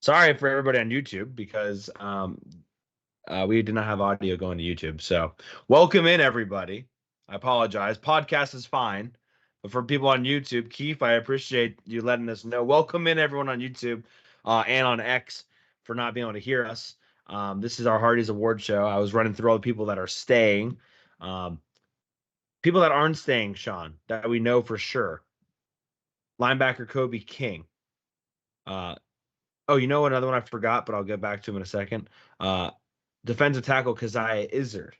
Sorry for everybody on YouTube because we did not have audio going to YouTube. So welcome in, everybody. I apologize. Podcast is fine. But for people on YouTube, Keith, I appreciate you letting us know. Welcome in, everyone on YouTube and on X for not being able to hear us. This is our Hardies Award Show. I was running through all the people that are staying. People that aren't staying, Shawn, that we know for sure. Linebacker Kobe King. Oh, you know another one I forgot, but I'll get back to him in a second. Defensive tackle Keziah Izzard.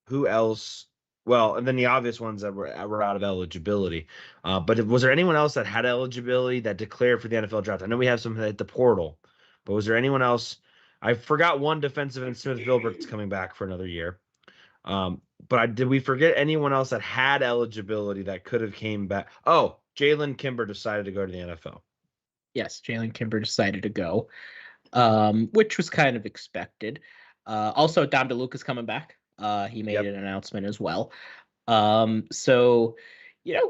Who else? Well, and then the obvious ones that were out of eligibility. But was there anyone else that had eligibility that declared for the NFL draft? I know we have some at the portal, but was there anyone else? I forgot one defensive end, Smith Gilbert's coming back for another year. But did we forget anyone else that had eligibility that could have came back? Oh, Jalen Kimber decided to go to the NFL. Yes, Jalen Kimber decided to go, which was kind of expected. Also, Dom DeLuca's coming back. He made an announcement as well. So,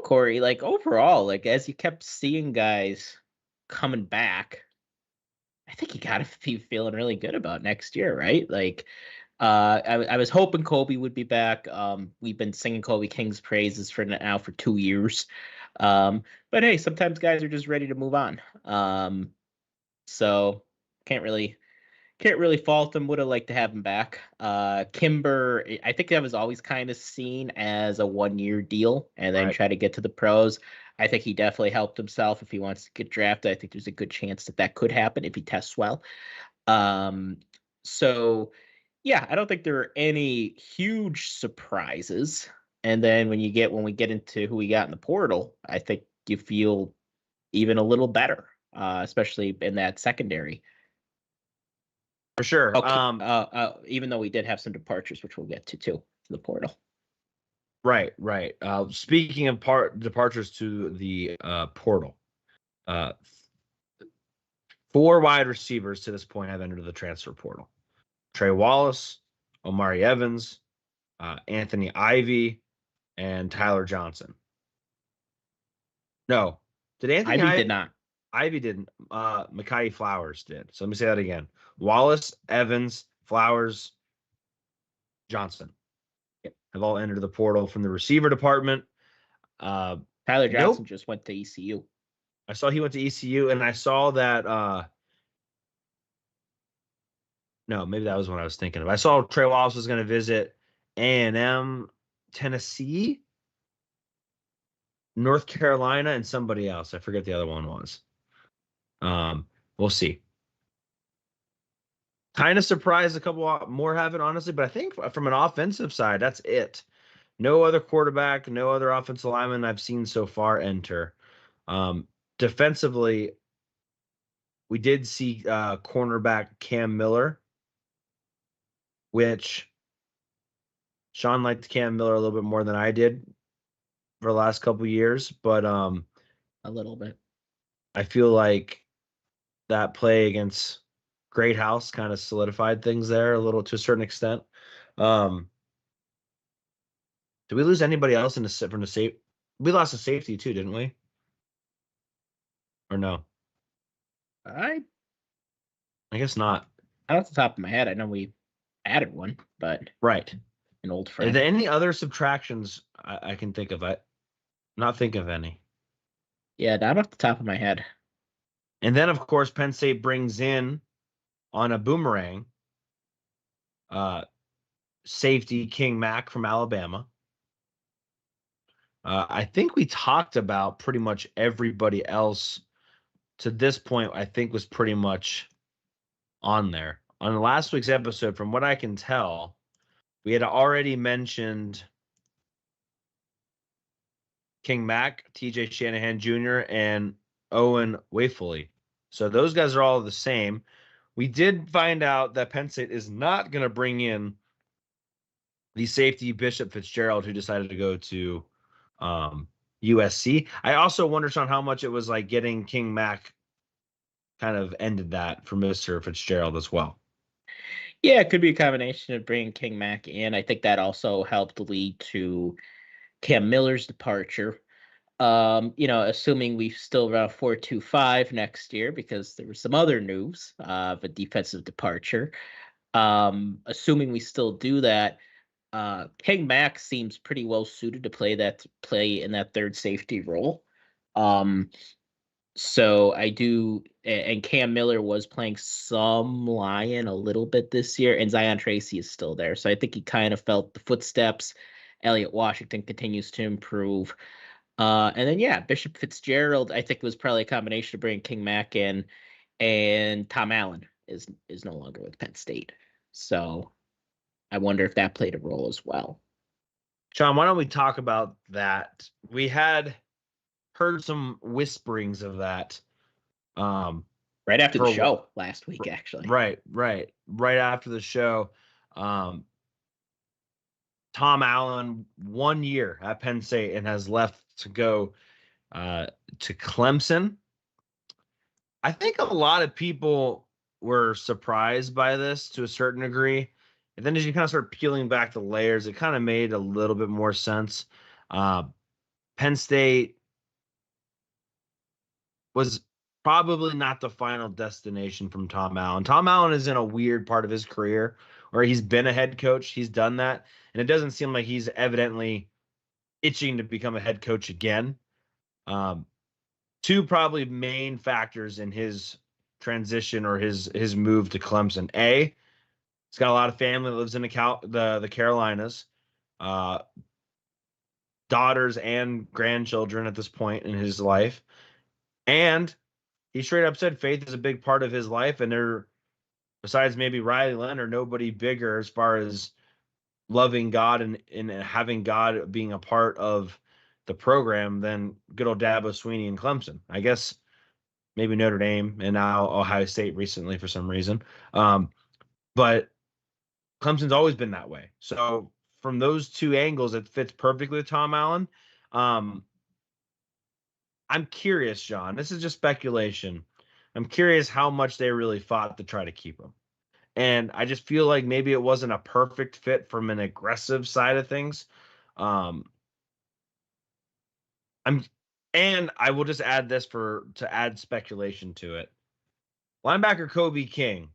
Cory, like overall, like as you kept seeing guys coming back, I think you got to be feeling really good about next year, right? Like, I was hoping Kobe would be back. We've been singing Kobe King's praises for 2 years. But hey, sometimes guys are just ready to move on. So can't really fault him. Would have liked to have him back. Kimber, I think that was always kind of seen as a 1-year deal and then try to get to the pros. I think he definitely helped himself. If he wants to get drafted, I think there's a good chance that could happen if he tests well. So yeah, I don't think there are any huge surprises. And then when we get into who we got in the portal, I think you feel even a little better, especially in that secondary. For sure. Okay. Even though we did have some departures, which we'll get to the portal. Right. Speaking of departures to the portal, 4 wide receivers to this point have entered the transfer portal. Trey Wallace, Omari Evans, Anthony Ivy, and Tyler Johnson. No. Did Anthony Ivy did not. Ivy didn't. Mekhi Flowers did. So let me say that again. Wallace, Evans, Flowers, Johnson. Yep. Have all entered the portal from the receiver department. Tyler Johnson just went to ECU. I saw he went to ECU, and I saw that no, maybe that was what I was thinking of. I saw Trey Wallace was going to visit A&M, Tennessee, North Carolina, and somebody else. I forget the other one was. We'll see. Kind of surprised a couple more have it, honestly, but I think from an offensive side, that's it. No other quarterback, no other offensive lineman I've seen so far enter. Defensively, we did see cornerback Cam Miller, which Shawn liked Cam Miller a little bit more than I did for the last couple of years, but a little bit. I feel like that play against Great House kind of solidified things there a little to a certain extent. Did we lose anybody else from the safe? We lost a safety too, didn't we? Or no? I guess not. Not off the top of my head, I know we added one, but right, an old friend. Are there any other subtractions I can think of? I not think of any. Yeah, not off the top of my head. And then, of course, Penn State brings in on a boomerang safety King Mack from Alabama. I think we talked about pretty much everybody else to this point. I think was pretty much on there. On last week's episode, from what I can tell, we had already mentioned King Mack, TJ Shanahan Jr., and Owen Wayfully. So those guys are all the same. We did find out that Penn State is not going to bring in the safety Bishop Fitzgerald, who decided to go to USC. I also wonder, Shawn, how much it was like getting King Mack kind of ended that for Mr. Fitzgerald as well. Yeah, it could be a combination of bringing King Mack in. I think that also helped lead to Cam Miller's departure. Assuming we still run a 4-2-5 next year, because there was some other news of a defensive departure. Assuming we still do that, King Mack seems pretty well suited to play in that third safety role. So I do, and Cam Miller was playing some lion a little bit this year, and Zion Tracy is still there. So I think he kind of felt the footsteps. Elliott Washington continues to improve. And then, yeah, Bishop Fitzgerald, I think, was probably a combination of bringing King Mack in, and Tom Allen is no longer with Penn State. So I wonder if that played a role as well. Shawn, why don't we talk about that? We had heard some whisperings of that. Right after the show last week, actually. Right after the show. Tom Allen, 1 year at Penn State and has left to go to Clemson. I think a lot of people were surprised by this to a certain degree. And then as you kind of start peeling back the layers, it kind of made a little bit more sense. Penn State was probably not the final destination from Tom Allen. Tom Allen is in a weird part of his career where he's been a head coach. He's done that. And it doesn't seem like he's evidently itching to become a head coach again. Two probably main factors in his transition or his move to Clemson. A, he's got a lot of family that lives in the Carolinas, daughters and grandchildren at this point in his life. And he straight up said faith is a big part of his life. And there, besides maybe Riley Leonard, nobody bigger as far as loving God and having God being a part of the program than good old Dabo Swinney and Clemson. I guess maybe Notre Dame and now Ohio State recently for some reason. But Clemson's always been that way. So from those two angles, it fits perfectly with Tom Allen. I'm curious, John. This is just speculation. I'm curious how much they really fought to try to keep him. And I just feel like maybe it wasn't a perfect fit from an aggressive side of things. And I will just add this to add speculation to it. Linebacker Kobe King,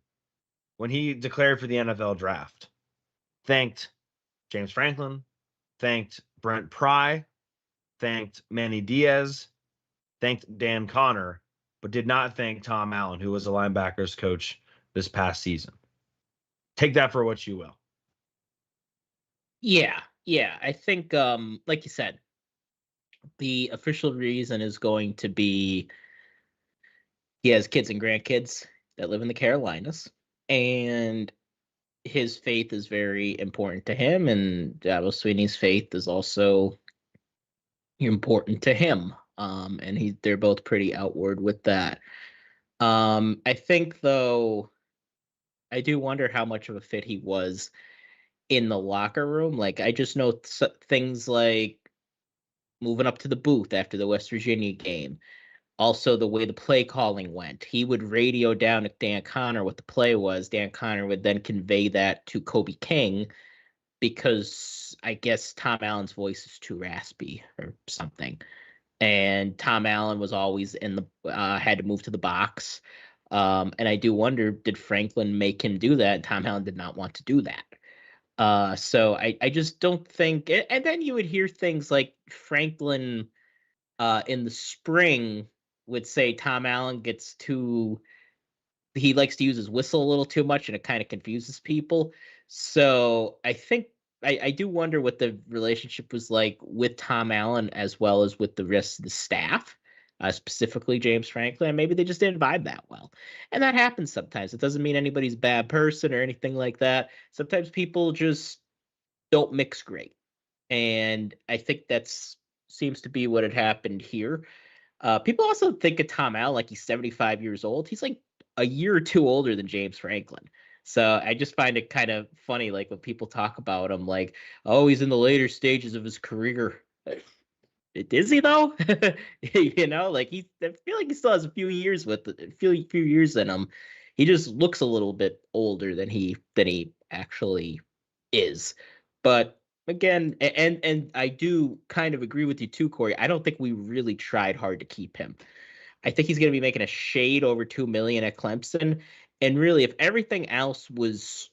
when he declared for the NFL draft, thanked James Franklin, thanked Brent Pry, thanked Manny Diaz, thanked Dan Connor, but did not thank Tom Allen, who was a linebackers coach this past season. Take that for what you will. Yeah. I think, like you said, the official reason is going to be he has kids and grandkids that live in the Carolinas, and his faith is very important to him, and Dabo Swinney's faith is also important to him. And they're both pretty outward with that. I think, though, I do wonder how much of a fit he was in the locker room. Like, I just know things like moving up to the booth after the West Virginia game. Also, the way the play calling went. He would radio down to Dan Connor what the play was. Dan Connor would then convey that to Kobe King because I guess Tom Allen's voice is too raspy or something. And Tom Allen was always had to move to the box. And I do wonder, did Franklin make him do that? And Tom Allen did not want to do that. So I just don't think, and then you would hear things like Franklin in the spring would say Tom Allen he likes to use his whistle a little too much and it kind of confuses people. So I think I do wonder what the relationship was like with Tom Allen as well as with the rest of the staff, specifically James Franklin. And maybe they just didn't vibe that well. And that happens sometimes. It doesn't mean anybody's a bad person or anything like that. Sometimes people just don't mix great. And I think seems to be what had happened here. People also think of Tom Allen like he's 75 years old. He's like a year or two older than James Franklin. So I just find it kind of funny, like when people talk about him, like, oh, he's in the later stages of his career. Is he though? Like I feel like he still has a few years in him. He just looks a little bit older than he actually is. But again, and I do kind of agree with you too, Corey. I don't think we really tried hard to keep him. I think he's going to be making a shade over $2 million at Clemson. And really, if everything else was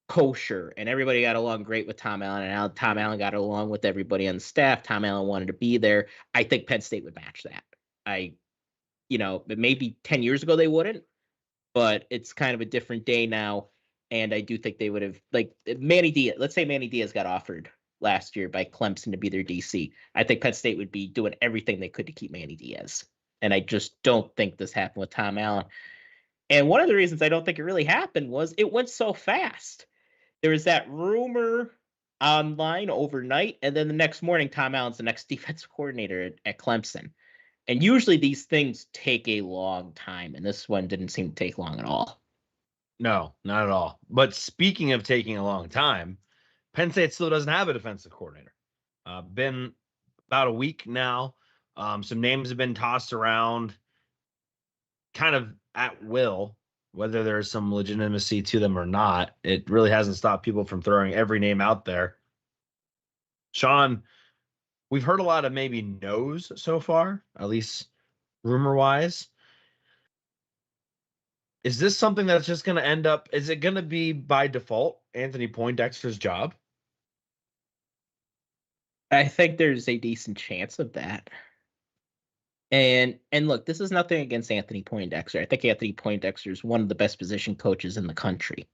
kosher and everybody got along great with Tom Allen, and Tom Allen got along with everybody on the staff, Tom Allen wanted to be there, I think Penn State would match that. Maybe 10 years ago they wouldn't, but it's kind of a different day now. And I do think they would have, like, Manny Diaz. Let's say Manny Diaz got offered last year by Clemson to be their DC. I think Penn State would be doing everything they could to keep Manny Diaz. And I just don't think this happened with Tom Allen. And one of the reasons I don't think it really happened was it went so fast. There was that rumor online overnight, and then the next morning, Tom Allen's the next defensive coordinator at Clemson. And usually these things take a long time, and this one didn't seem to take long at all. No, not at all. But speaking of taking a long time, Penn State still doesn't have a defensive coordinator. Been about a week now. Some names have been tossed around kind of at will, whether there's some legitimacy to them or not. It really hasn't stopped people from throwing every name out there. Shawn, we've heard a lot of maybe no's so far, at least rumor-wise. Is this something that's just going to end up, is it going to be by default Anthony Poindexter's job? I think there's a decent chance of that. And look, this is nothing against Anthony Poindexter. I think Anthony Poindexter is one of the best position coaches in the country.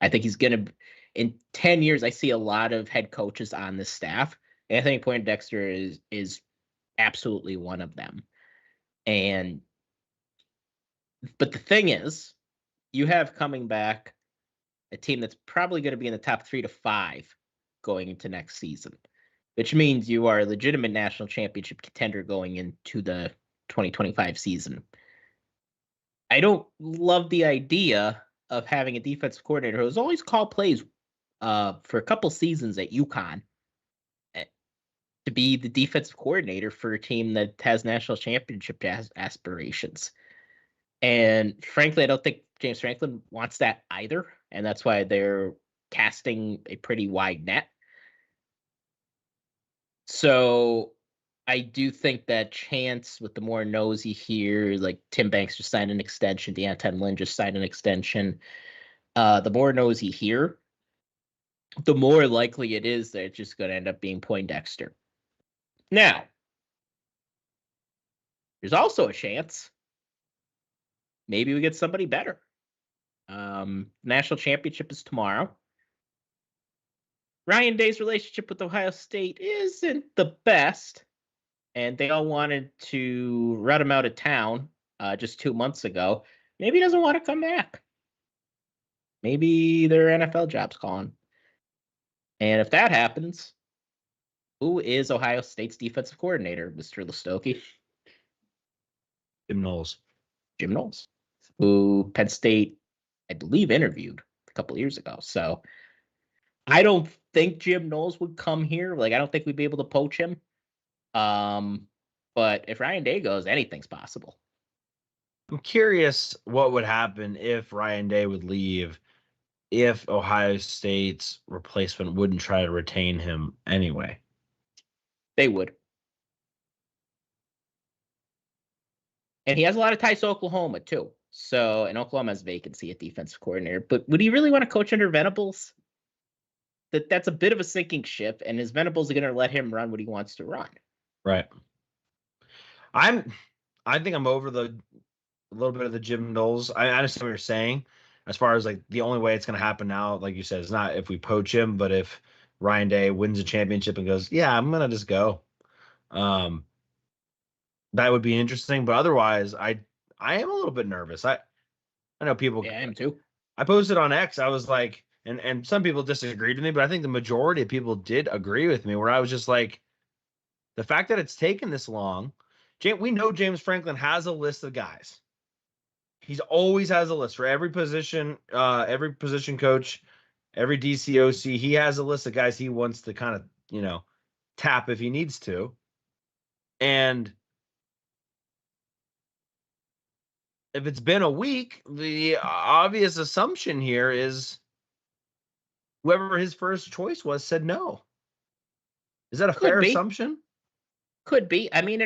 I think he's going to, in 10 years, I see a lot of head coaches on this staff. Anthony Poindexter is absolutely one of them. But the thing is, you have coming back a team that's probably going to be in the top 3 to 5 going into next season, which means you are a legitimate national championship contender going into the 2025 season. I don't love the idea of having a defensive coordinator who's always called plays for a couple seasons at UConn to be the defensive coordinator for a team that has national championship aspirations. And frankly, I don't think James Franklin wants that either. And that's why they're casting a pretty wide net. So I do think that chance with the more nosy here, like Tim Banks just signed an extension, Deanton Lynn just signed an extension. The more nosy here, the more likely it is that it's just going to end up being Poindexter. Now, there's also a chance maybe we get somebody better. National championship is tomorrow. Ryan Day's relationship with Ohio State isn't the best, and they all wanted to run him out of town just 2 months ago. Maybe he doesn't want to come back. Maybe their NFL job's calling. And if that happens, who is Ohio State's defensive coordinator, Mr. Lestochi? Jim Knowles. Jim Knowles, who Penn State, I believe, interviewed a couple of years ago. So I don't think Jim Knowles would come here. Like, I don't think we'd be able to poach him. But if Ryan Day goes, anything's possible. I'm curious what would happen if Ryan Day would leave, if Ohio State's replacement wouldn't try to retain him anyway. They would. And he has a lot of ties to Oklahoma, too. So, and Oklahoma has vacancy at defensive coordinator. But would he really want to coach under Venables? That's a bit of a sinking ship, and his Venables are going to let him run what he wants to run. Right. I think I'm over a little bit of the Jim Knowles. I understand what you're saying. As far as like the only way it's going to happen now, like you said, is not if we poach him, but if Ryan Day wins a championship and goes, yeah, I'm going to just go. That would be interesting. But otherwise, I am a little bit nervous. I know people. Yeah, I am too. I posted on X. I was like, and some people disagreed with me, but I think the majority of people did agree with me, where I was just like, the fact that it's taken this long, we know James Franklin has a list of guys. He's always has a list for every position coach, every DCOC. He has a list of guys he wants to kind of, tap if he needs to. And if it's been a week, the obvious assumption here is whoever his first choice was said no. Is that a Could fair be. assumption? Could be. I mean,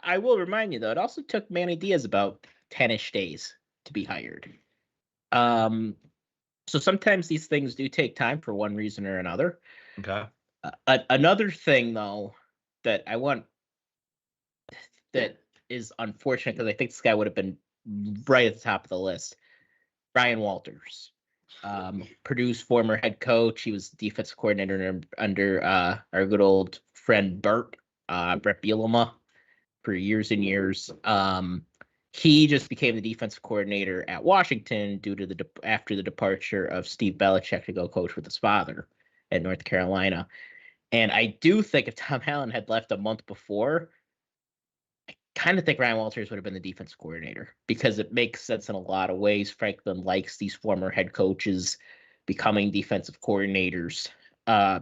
I will remind you though, it also took Manny Diaz about 10-ish days to be hired. So sometimes these things do take time for one reason or another. Okay. Another thing though that is unfortunate, because I think this guy would have been right at the top of the list. Ryan Walters, Purdue's former head coach. He was defensive coordinator under our good old friend Brett Bielema for years and years. He just became the defensive coordinator at Washington due to after the departure of Steve Belichick to go coach with his father at North Carolina. And I do think if Tom Allen had left a month before, I kind of think Ryan Walters would have been the defensive coordinator, because it makes sense in a lot of ways. Franklin likes these former head coaches becoming defensive coordinators,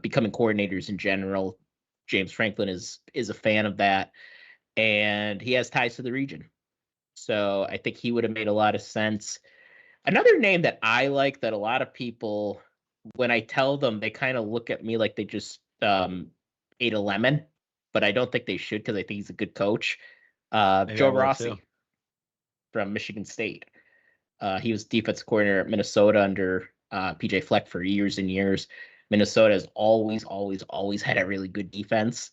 becoming coordinators in general. James Franklin is a fan of that, and he has ties to the region. So I think he would have made a lot of sense. Another name that I like, that a lot of people, when I tell them, they kind of look at me like they just ate a lemon, but I don't think they should, because I think he's a good coach. Joe Rossi from Michigan State. He was defensive coordinator at Minnesota under PJ Fleck for years and years. Minnesota has always had a really good defense.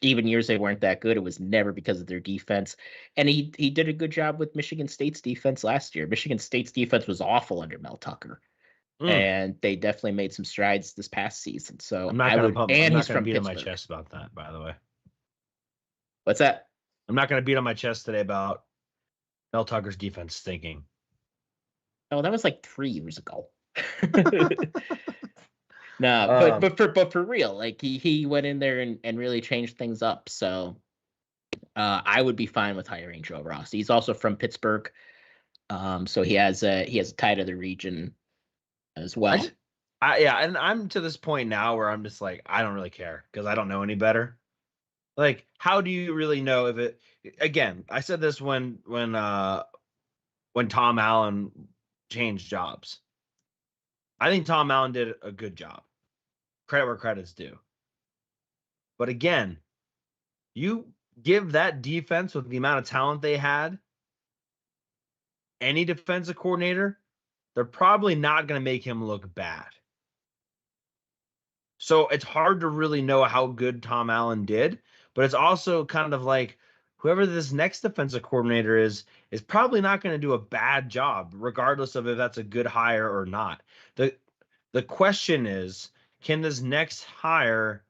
Even years they weren't that good, it was never because of their defense. And he did a good job with Michigan State's defense last year. Michigan State's defense was awful under Mel Tucker. And they definitely made some strides this past season. So I'm not going to beat on my chest about that, by the way. What's that? I'm not going to beat on my chest today about Mel Tucker's defense stinking. Oh, that was like 3 years ago. No, but for real, like he went in there and really changed things up. So I would be fine with hiring Joe Rossi. He's also from Pittsburgh, so he has a tie to the region as well. Yeah, and I'm to this point now where I'm just like, I don't really care, because I don't know any better. Like, how do you really know if it? Again, I said this when Tom Allen changed jobs. I think Tom Allen did a good job. Credit where credit's due. But again, you give that defense with the amount of talent they had any defensive coordinator, they're probably not going to make him look bad. So it's hard to really know how good Tom Allen did, but it's also kind of like whoever this next defensive coordinator is probably not going to do a bad job, regardless of if that's a good hire or not. The question is, can this next hire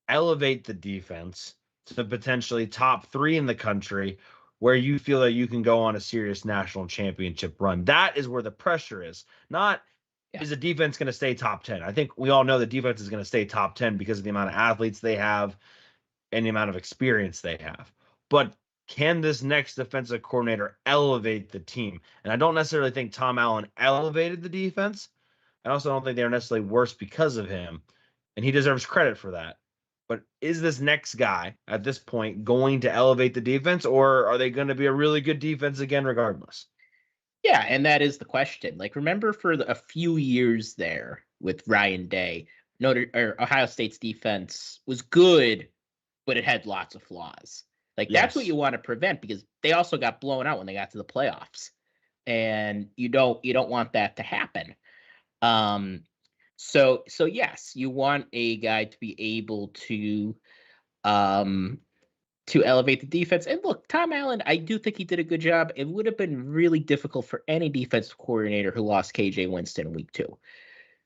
elevate the defense to potentially top 3 in the country, where you feel that you can go on a serious national championship run? That is where the pressure is. Not, is the defense going to stay top 10? I think we all know the defense is going to stay top 10 because of the amount of athletes they have and the amount of experience they have. But can this next defensive coordinator elevate the team? And I don't necessarily think Tom Allen elevated the defense. I also don't think they're necessarily worse because of him, and he deserves credit for that. But is this next guy at this point going to elevate the defense, or are they going to be a really good defense again regardless? Yeah, and that is the question. Like, remember for a few years there with Ryan Day, Ohio State's defense was good, but it had lots of flaws. Like, that's what you want to prevent, because they also got blown out when they got to the playoffs, and you don't want that to happen. So yes, you want a guy to be able to elevate the defense. And look, Tom Allen, I do think he did a good job. It would have been really difficult for any defensive coordinator who lost KJ Winston in week 2,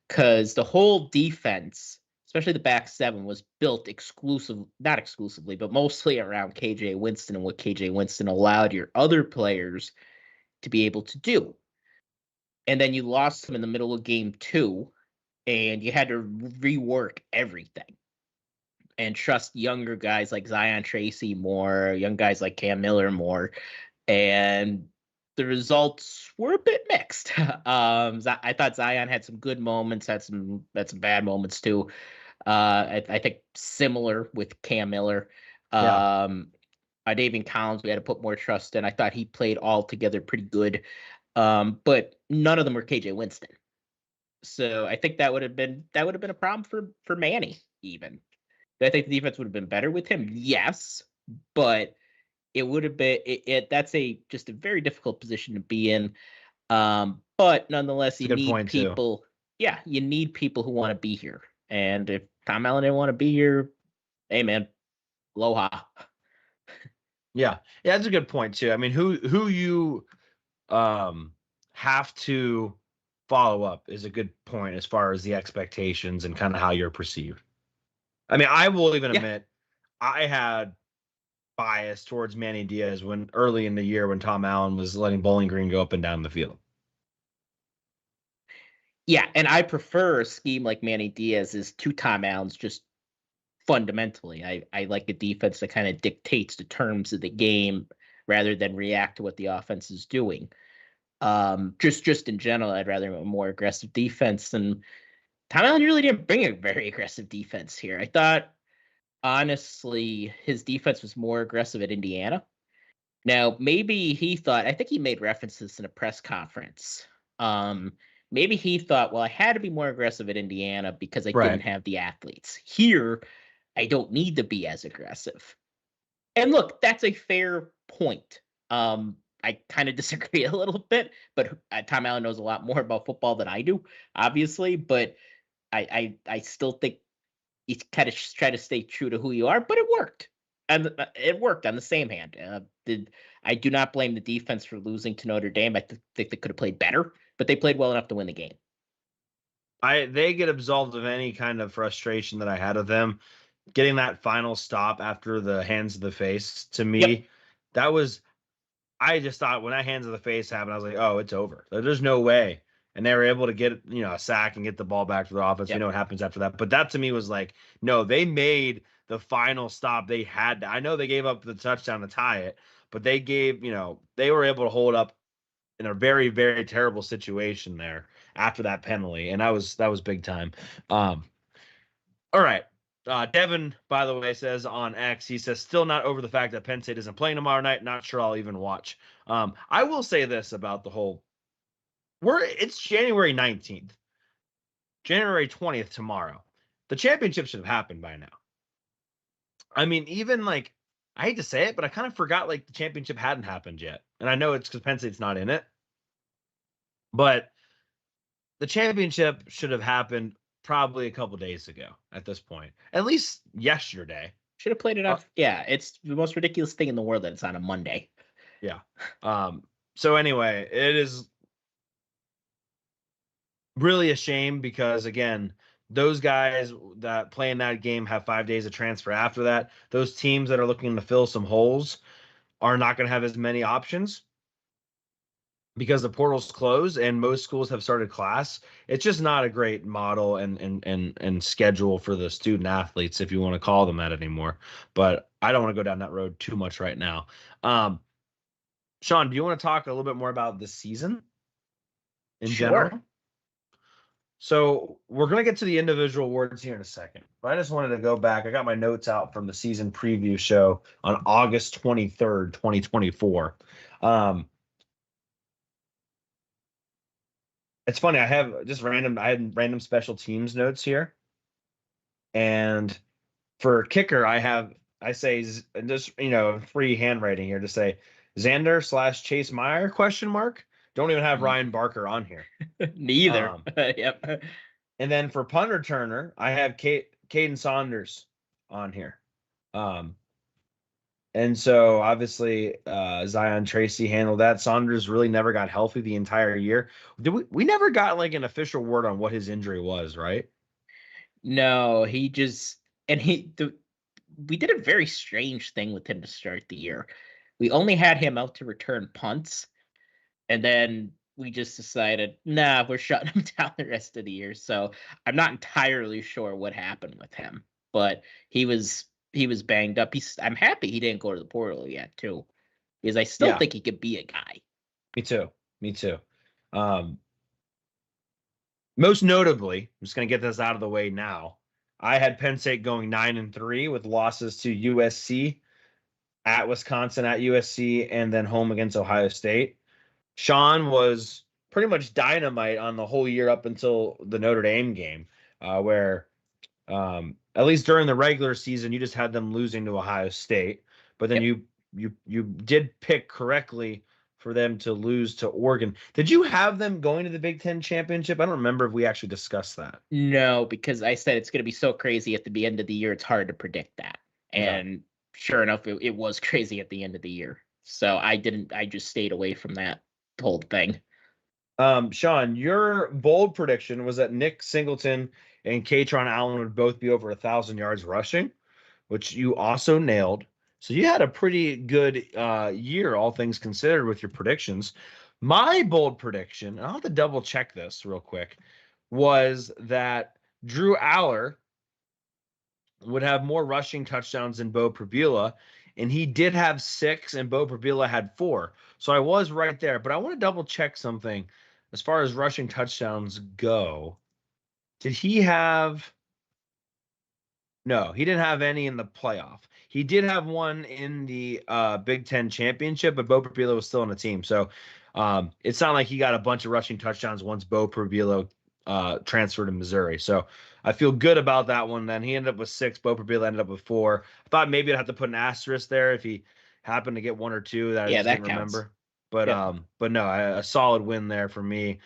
because the whole defense, especially the back 7, was built not exclusively, but mostly around KJ Winston and what KJ Winston allowed your other players to be able to do. And then you lost him in the middle of game 2, and you had to rework everything and trust younger guys like Zion Tracy more, young guys like Cam Miller more. And the results were a bit mixed. I thought Zion had some good moments, had some bad moments too. I think similar with Cam Miller. Davian Collins, we had to put more trust in. I thought he played all together pretty good. But none of them were KJ Winston. So I think that would have been a problem for Manny even. Do I think the defense would have been better with him? Yes, but it would have been that's just a very difficult position to be in. But nonetheless, That's a you good need point too. people. Yeah, you need people who want to be here. And if Tom Allen didn't want to be here, hey man, aloha. Yeah, that's a good point too. I mean, who you have to follow up is a good point as far as the expectations and kind of how you're perceived. I mean, I will even admit I had bias towards Manny Diaz when early in the year when Tom Allen was letting Bowling Green go up and down the field. Yeah, and I prefer a scheme like Manny Diaz's to Tom Allen's just fundamentally. I like a defense that kind of dictates the terms of the game rather than react to what the offense is doing. Just in general, I'd rather a more aggressive defense. And Tom Allen really didn't bring a very aggressive defense here. I thought, honestly, his defense was more aggressive at Indiana. Now, maybe he thought, I think he made references in a press conference. Maybe he thought, well, I had to be more aggressive at Indiana because I didn't have the athletes. Here, I don't need to be as aggressive. And look, that's a fair point. I kind of disagree a little bit, but Tom Allen knows a lot more about football than I do, obviously. But I still think you kind of try to stay true to who you are. But it worked, and it worked on the same hand. I do not blame the defense for losing to Notre Dame. I think they could have played better, but they played well enough to win the game. They get absolved of any kind of frustration that I had of them. Getting that final stop after the hands of the face, to me, that was, I just thought when that hands of the face happened, I was like, oh, it's over. There's no way. And they were able to get, a sack and get the ball back to the offense. We know what happens after that. But that to me was like, no, they made the final stop. They had to. I know they gave up the touchdown to tie it, but they gave, they were able to hold up in a very, very terrible situation there after that penalty. And that was big time. All right. Devin, by the way, says on X, he says, still not over the fact that Penn State isn't playing tomorrow night. Not sure I'll even watch. I will say this about the whole, it's January 19th, January 20th tomorrow. The championship should have happened by now. I mean, even I hate to say it, but I kind of forgot the championship hadn't happened yet. And I know it's because Penn State's not in it. But the championship should have happened probably a couple days ago at this point, at least yesterday. Should have played it off. Yeah, it's the most ridiculous thing in the world that it's on a Monday. Yeah. So anyway, it is really a shame because, again, those guys that play in that game have 5 days of transfer after that. Those teams that are looking to fill some holes are not going to have as many options because the portal's closed and most schools have started class. It's just not a great model and schedule for the student athletes, if you want to call them that anymore. But I don't want to go down that road too much right now. Shawn, do you want to talk a little bit more about the season in general? So we're going to get to the individual awards here in a second, but I just wanted to go back. I got my notes out from the season preview show on August 23rd, 2024. It's funny. I had random special teams notes here. And for kicker, I say just, free handwriting here to say Xander/Chase Meyer ? Don't even have Ryan Barker on here. Neither. Yep. And then for punt returner, I have Caden Saunders on here. And so obviously Zion Tracy handled that. Saunders really never got healthy the entire year. We never got an official word on what his injury was, right? No, we did a very strange thing with him to start the year. We only had him out to return punts, and then we just decided, nah, we're shutting him down the rest of the year. So I'm not entirely sure what happened with him, but he was banged up. I'm happy he didn't go to the portal yet too, because I still think he could be a guy. Me too. Most notably, I'm just going to get this out of the way now. I had Penn State going 9-3 with losses to USC, at Wisconsin, at USC, and then home against Ohio State. Shawn was pretty much dynamite on the whole year up until the Notre Dame game, where at least during the regular season, you just had them losing to Ohio State, but then Yep. you did pick correctly for them to lose to Oregon. Did you have them going to the Big Ten championship? I don't remember if we actually discussed that. No, because I said it's going to be so crazy at the end of the year, it's hard to predict that. Yeah. And sure enough, it was crazy at the end of the year. So I just stayed away from that whole thing. Shawn, your bold prediction was that Nick Singleton and Katron Allen would both be over 1,000 yards rushing, which you also nailed. So you had a pretty good year, all things considered, with your predictions. My bold prediction, and I'll have to double check this real quick, was that Drew Aller would have more rushing touchdowns than Bo Prabula, and he did have 6, and Bo Prabula had 4. So I was right there, but I want to double check something as far as rushing touchdowns go. Did he have? No, he didn't have any in the playoff. He did have one in the Big Ten championship, but Bo Prabula was still on the team. So it's not like he got a bunch of rushing touchdowns once Bo Prabula transferred to Missouri. So I feel good about that one. Then he ended up with 6. Bo Prabula ended up with 4. I thought maybe I'd have to put an asterisk there if he happened to get 1 or 2 that I just didn't remember. But no, a solid win there for me.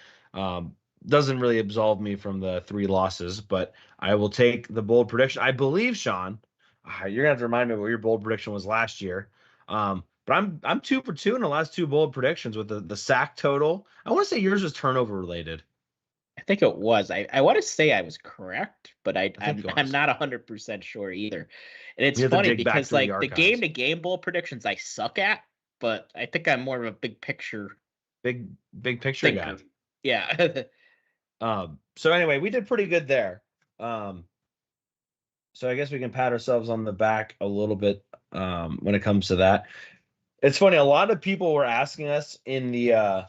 Doesn't really absolve me from the 3 losses, but I will take the bold prediction. I believe, Shawn, you're gonna have to remind me what your bold prediction was last year. But I'm 2 for 2 in the last 2 bold predictions with the sack total. I want to say yours was turnover related. I think it was. I want to say I was correct, but I'm not 100% sure either. And it's funny because like the game-to-game bold predictions I suck at, but I think I'm more of a big picture picture guy. Yeah. So anyway, we did pretty good there. So I guess we can pat ourselves on the back a little bit when it comes to that. It's funny, a lot of people were asking us in the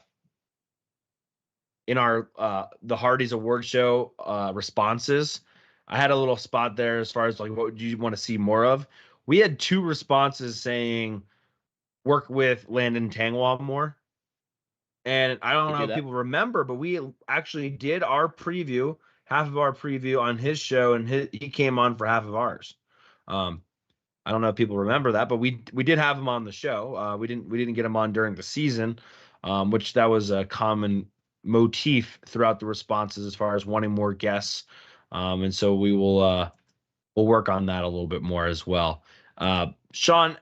the Hardies Award Show responses. I had a little spot there as far as like what do you want to see more of. We had 2 responses saying work with Landon Tangwa more. And I don't know if people remember, but we actually did our preview, half of our preview on his show, and he came on for half of ours. I don't know if people remember that, but we did have him on the show. We didn't get him on during the season, which that was a common motif throughout the responses as far as wanting more guests. And so we'll work on that a little bit more as well. Shawn,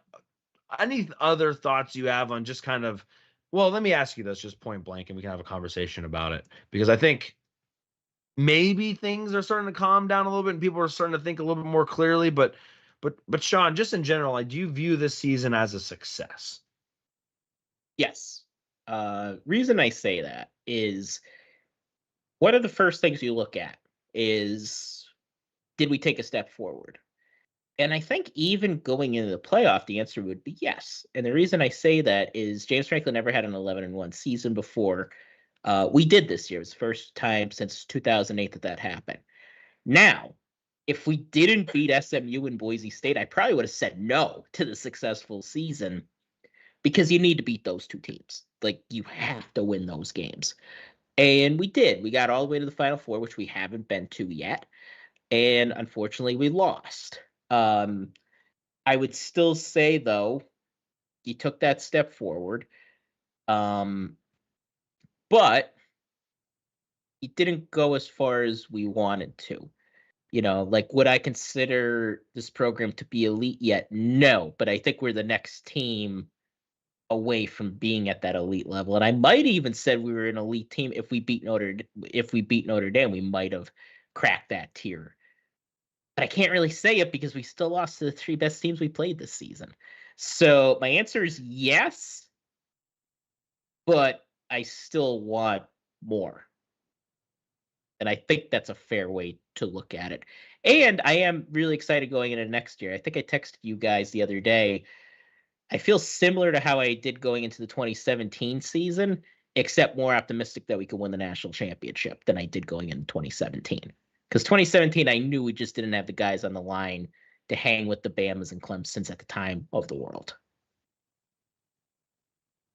any other thoughts you have on just kind of, well, let me ask you this just point blank and we can have a conversation about it, because I think maybe things are starting to calm down a little bit and people are starting to think a little bit more clearly, but Shawn, just in general, like, do you view this season as a success? Yes. Reason I say that is one of the first things you look at is, did we take a step forward? And I think even going into the playoff, the answer would be yes. And the reason I say that is James Franklin never had an 11-1 season before. We did this year. It was the first time since 2008 that happened. Now, if we didn't beat SMU and Boise State, I probably would have said no to the successful season, because you need to beat those 2 teams. Like, you have to win those games. And we did. We got all the way to the Final Four, which we haven't been to yet. And unfortunately, we lost. I would still say, though, you took that step forward. But you didn't go as far as we wanted to. You know, like, would I consider this program to be elite yet? No, but I think we're the next team away from being at that elite level. And I might even said we were an elite team if we beat Notre Dame, we might have cracked that tier. But I can't really say it because we still lost to the 3 best teams we played this season. So my answer is yes, but I still want more. And I think that's a fair way to look at it. And I am really excited going into next year. I think I texted you guys the other day. I feel similar to how I did going into the 2017 season, except more optimistic that we could win the national championship than I did going into 2017. Because 2017, I knew we just didn't have the guys on the line to hang with the Bamas and Clemsons at the time of the world.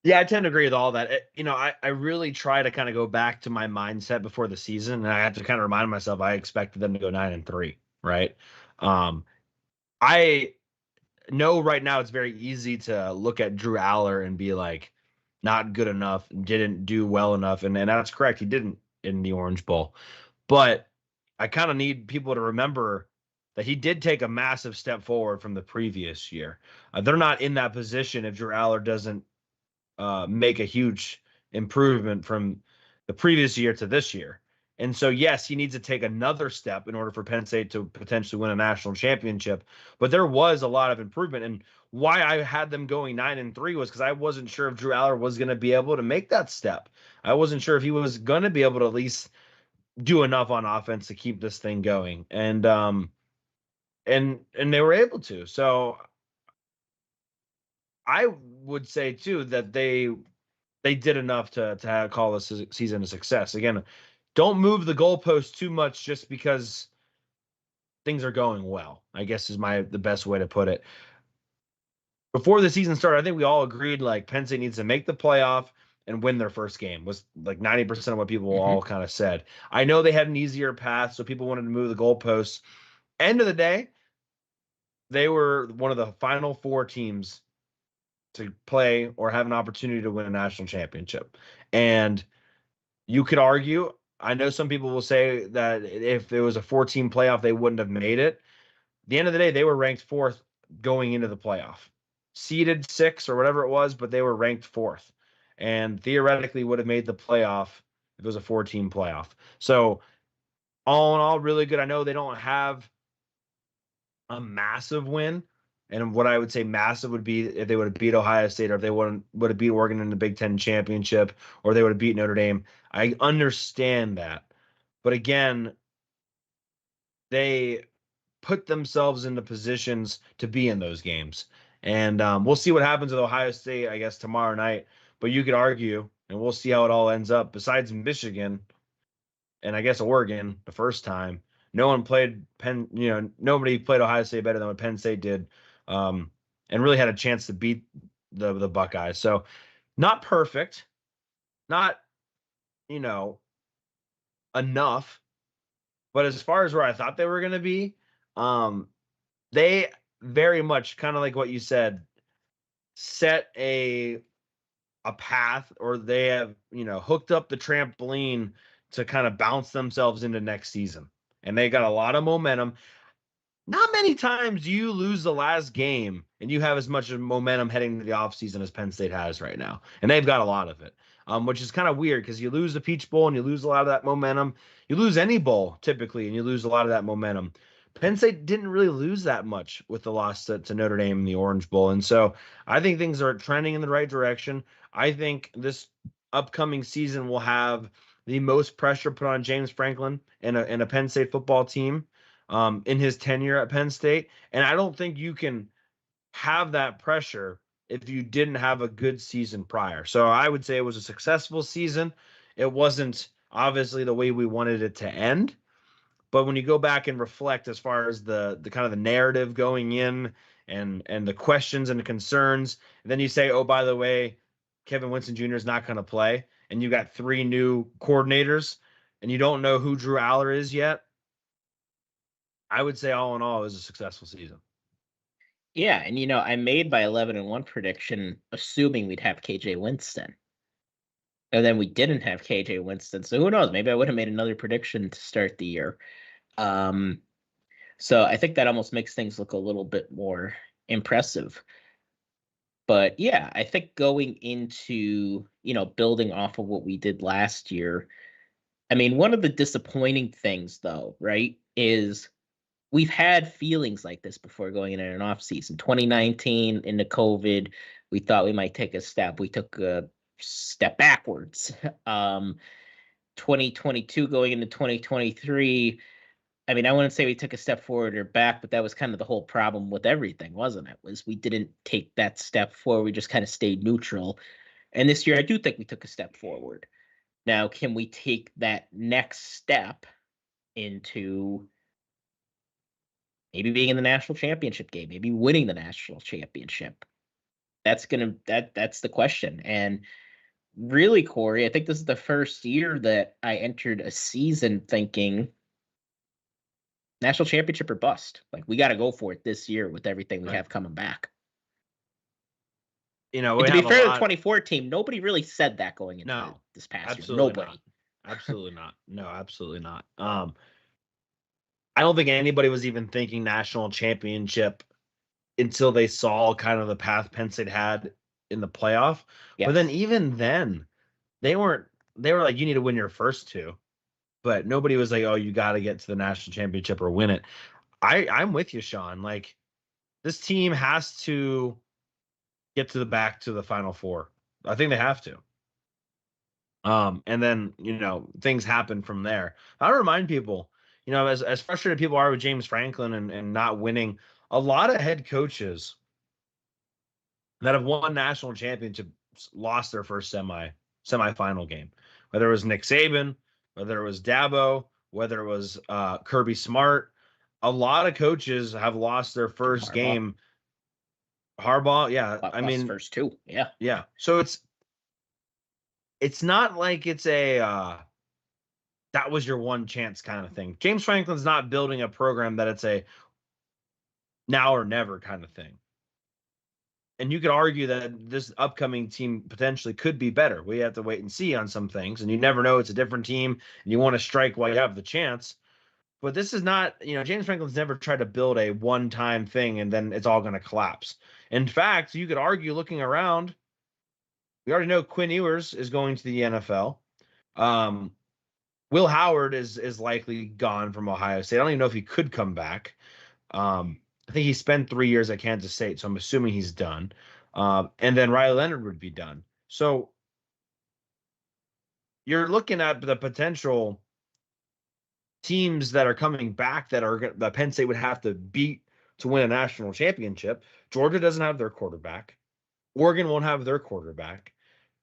Yeah, I tend to agree with all that. I really try to kind of go back to my mindset before the season, and I have to kind of remind myself I expected them to go 9-3, right? Um, I know right now it's very easy to look at Drew Aller and be like, not good enough, didn't do well enough, and that's correct. He didn't in the Orange Bowl, but I kind of need people to remember that he did take a massive step forward from the previous year. They're not in that position if Drew Aller doesn't make a huge improvement from the previous year to this year. And so, yes, he needs to take another step in order for Penn State to potentially win a national championship. But there was a lot of improvement. And why I had them going 9-3 was because I wasn't sure if Drew Aller was going to be able to make that step. I wasn't sure if he was going to be able to at least do enough on offense to keep this thing going. And they were able to. So I would say too that they did enough to call this season a success. Again, don't move the goalpost too much just because things are going well, I guess is the best way to put it. Before the season started, I think we all agreed like Penn State needs to make the playoff and win their first game was like 90% of what people all kind of said. I know they had an easier path, so people wanted to move the goalposts. End of the day, they were one of the final four teams to play or have an opportunity to win a national championship. And you could argue, I know some people will say that if it was a 14 playoff, they wouldn't have made it. At the end of the day, they were ranked fourth going into the playoff, seeded 6 or whatever it was, but they were ranked fourth and theoretically would have made the playoff if it was a 14 playoff. So all in all, really good. I know they don't have a massive win. And what I would say massive would be if they would have beat Ohio State or if they would have beat Oregon in the Big Ten championship or they would have beat Notre Dame. I understand that. But again, they put themselves into positions to be in those games. And we'll see what happens with Ohio State, I guess, tomorrow night. But you could argue, and we'll see how it all ends up. Besides Michigan and I guess Oregon the first time, no one played nobody played Ohio State better than what Penn State did, and really had a chance to beat the Buckeyes. So not perfect, not you know enough, but as far as where I thought they were going to be, um, they very much kind of like what you said, set a path, or they have hooked up the trampoline to kind of bounce themselves into next season, and they got a lot of momentum. Not many times do you lose the last game and you have as much momentum heading to the offseason as Penn State has right now. And they've got a lot of it, which is kind of weird because you lose the Peach Bowl and you lose a lot of that momentum. You lose any bowl typically and you lose a lot of that momentum. Penn State didn't really lose that much with the loss to Notre Dame in the Orange Bowl. And so I think things are trending in the right direction. I think this upcoming season will have the most pressure put on James Franklin and a Penn State football team in his tenure at Penn State. And I don't think you can have that pressure if you didn't have a good season prior. So I would say it was a successful season. It wasn't obviously the way we wanted it to end. But when you go back and reflect as far as the kind of the narrative going in and the questions and the concerns, and then you say, oh, by the way, Kevin Winston Jr. is not going to play, and you got 3 new coordinators, and you don't know who Drew Aller is yet, I would say all in all, it was a successful season. Yeah, and I made my 11-1 prediction assuming we'd have KJ Winston. And then we didn't have KJ Winston. So who knows? Maybe I would have made another prediction to start the year. So I think that almost makes things look a little bit more impressive. But yeah, I think going into, building off of what we did last year, I mean, one of the disappointing things though, right, is we've had feelings like this before going into an off season. 2019 into COVID, we thought we might take a step. We took a step backwards. 2022 going into 2023, I mean, I wouldn't say we took a step forward or back, but that was kind of the whole problem with everything, wasn't it? Was we didn't take that step forward. We just kind of stayed neutral. And this year, I do think we took a step forward. Now, can we take that next step into maybe being in the national championship game, maybe winning the national championship? that's the question. And really, Corey, I think this is the first year that I entered a season thinking national championship or bust. Like, we got to go for it this year with everything we have coming back. You know, and to be fair to the 24 team, nobody really said that going into this past year. Nobody. Not. Absolutely not. No, absolutely not. I don't think anybody was even thinking national championship until they saw kind of the path Penn State had in the playoff. Yes. But then even then, they were like, you need to win your first two. But nobody was like, oh, you got to get to the national championship or win it. I'm with you, Shawn. Like, this team has to get to the Final Four. I think they have to. And then, you know, things happen from there. I remind people, you know, as frustrated people are with James Franklin and not winning, a lot of head coaches that have won national championships lost their first semifinal game. Whether it was Nick Saban, whether it was Dabo, whether it was Kirby Smart, a lot of coaches have lost their first game. Harbaugh, yeah. I mean, first two, yeah. Yeah. So it's not like it's a that was your one chance kind of thing. James Franklin's not building a program that it's a now or never kind of thing. And you could argue that this upcoming team potentially could be better. We have to wait and see on some things. And you never know. It's a different team. And you want to strike while you have the chance. But this is not, you know, James Franklin's never tried to build a one-time thing and then it's all going to collapse. In fact, you could argue looking around, we already know Quinn Ewers is going to the NFL. Will Howard is likely gone from Ohio State. I don't even know if he could come back. I think he spent 3 years at Kansas State, so I'm assuming he's done. And then Riley Leonard would be done. So you're looking at the potential teams that are coming back that Penn State would have to beat to win a national championship. Georgia doesn't have their quarterback. Oregon won't have their quarterback.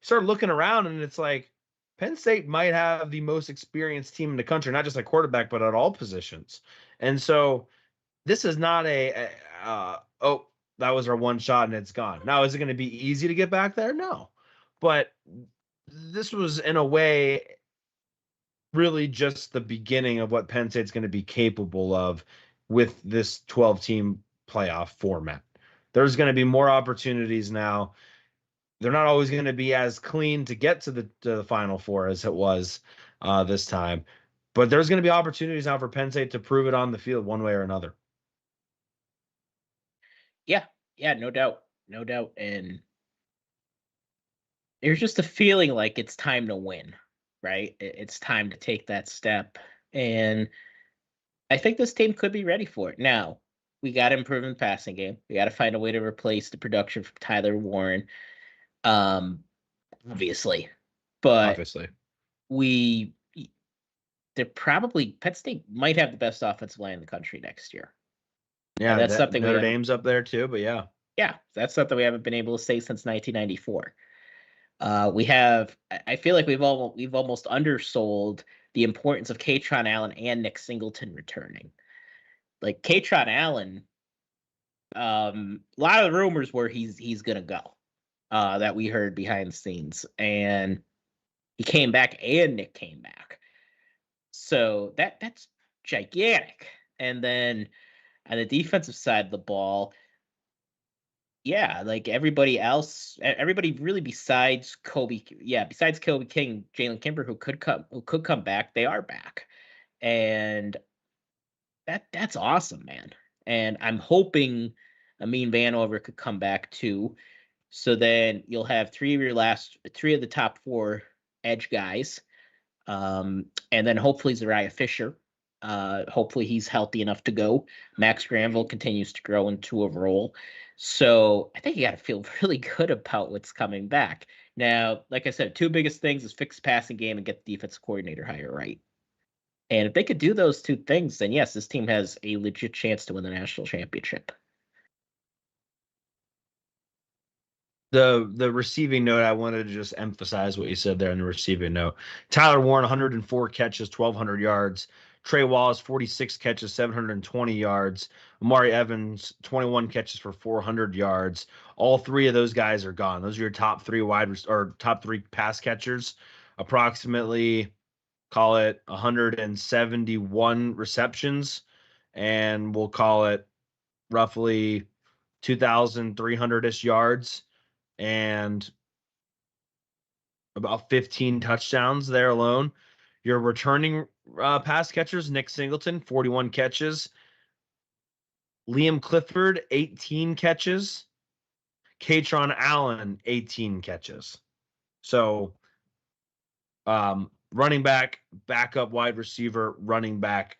Start looking around, and it's like Penn State might have the most experienced team in the country, not just at quarterback, but at all positions. And so this is not oh, that was our one shot and it's gone. Now, is it going to be easy to get back there? No. But this was, in a way, really just the beginning of what Penn State's going to be capable of with this 12-team playoff format. There's going to be more opportunities now. They're not always going to be as clean to get to the Final Four as it was this time. But there's going to be opportunities now for Penn State to prove it on the field one way or another. Yeah, no doubt. And there's just a feeling like it's time to win, right? It's time to take that step. And I think this team could be ready for it. Now, we got to improve in the passing game. We got to find a way to replace the production from Tyler Warren. Obviously. But Penn State might have the best offensive line in the country next year. Yeah, that's something Notre Dame's up there too, but yeah. Yeah, that's something we haven't been able to say since 1994. I feel like we've almost undersold the importance of Kaytron Allen and Nick Singleton returning. Like, Kaytron Allen, a lot of the rumors were he's gonna go, that we heard behind the scenes, and he came back and Nick came back. So that's gigantic. And then on the defensive side of the ball, yeah, like everybody really besides Kobe King, Jalen Kimber, who could come back, they are back. And that's awesome, man. And I'm hoping Amin Vanover could come back too. So then you'll have three of the top four edge guys. And then hopefully Zariah Fisher. Hopefully he's healthy enough to go. Max Granville continues to grow into a role. So I think you got to feel really good about what's coming back. Now, like I said, two biggest things is fix the passing game and get the defensive coordinator hire right. And if they could do those two things, then yes, this team has a legit chance to win the national championship. The receiving note, I wanted to just emphasize what you said there in the receiving note. Tyler Warren, 104 catches, 1,200 yards. Trey Wallace, 46 catches, 720 yards. Amari Evans, 21 catches for 400 yards. All three of those guys are gone. Those are your top three top three pass catchers. Approximately, call it 171 receptions, and we'll call it roughly 2,300-ish yards and about 15 touchdowns there alone. Your returning pass catchers, Nick Singleton, 41 catches. Liam Clifford, 18 catches. Katron Allen, 18 catches. So running back, backup wide receiver, running back,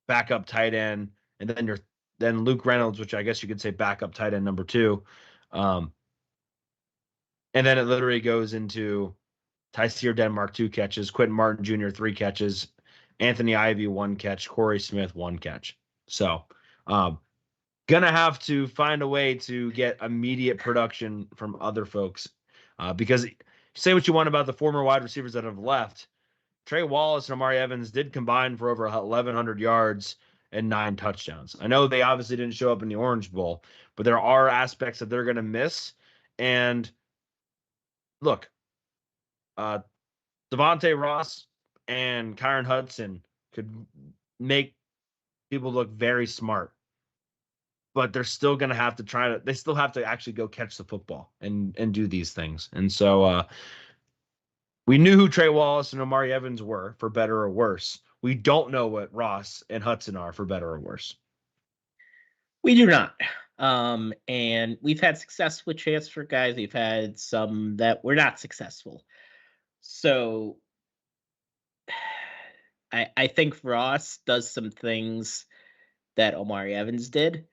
backup tight end, and then Luke Reynolds, which I guess you could say backup tight end number 2. And then it literally goes into Tyseer Denmark, 2 catches, Quentin Martin Jr., 3 catches, Anthony Ivy, 1 catch, Corey Smith, 1 catch. So gonna have to find a way to get immediate production from other folks because say what you want about the former wide receivers that have left. Trey Wallace and Amari Evans did combine for over 1,100 yards and 9 touchdowns. I know they obviously didn't show up in the Orange Bowl, but there are aspects that they're going to miss. And look, Devontae Ross and Kyron Hudson could make people look very smart, but they're still going to have to they still have to actually go catch the football and do these things. And so we knew who Trey Wallace and Amari Evans were, for better or worse. We don't know what Ross and Hudson are, for better or worse. We do not. And we've had success with transfer guys. We've had some that were not successful. So I think Ross does some things that Omari Evans did.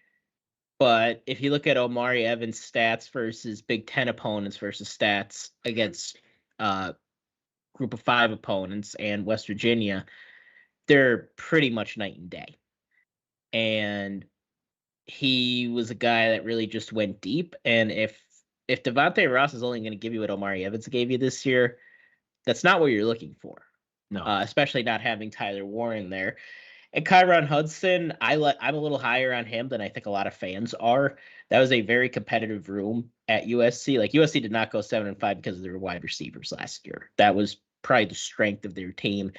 But if you look at Omari Evans' stats versus Big Ten opponents versus stats against Group of 5 opponents and West Virginia, they're pretty much night and day. And he was a guy that really just went deep. And if Devontae Ross is only going to give you what Omari Evans gave you this year, that's not what you're looking for. No, especially not having Tyler Warren there. And Kyron Hudson, I'm a little higher on him than I think a lot of fans are. That was a very competitive room at USC. Like, USC did not go 7-5 because of their wide receivers last year. That was probably the strength of their team.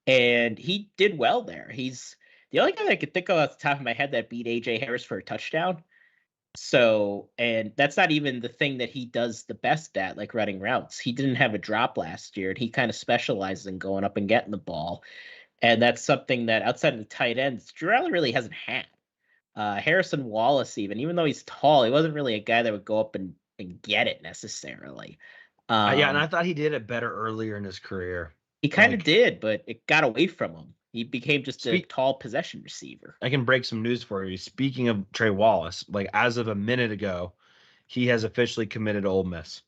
And he did well there. He's the only guy that I could think of off the top of my head that beat AJ Harris for a touchdown. So, and that's not even the thing that he does the best at, like running routes. He didn't have a drop last year, and he kind of specializes in going up and getting the ball. And that's something that outside of the tight ends, Jarrell really hasn't had. Harrison Wallace, even though he's tall, he wasn't really a guy that would go up and get it necessarily. Yeah, and I thought he did it better earlier in his career. He kind of did, but it got away from him. He became just a tall possession receiver. I can break some news for you. Speaking of Trey Wallace, like as of a minute ago, he has officially committed to Ole Miss.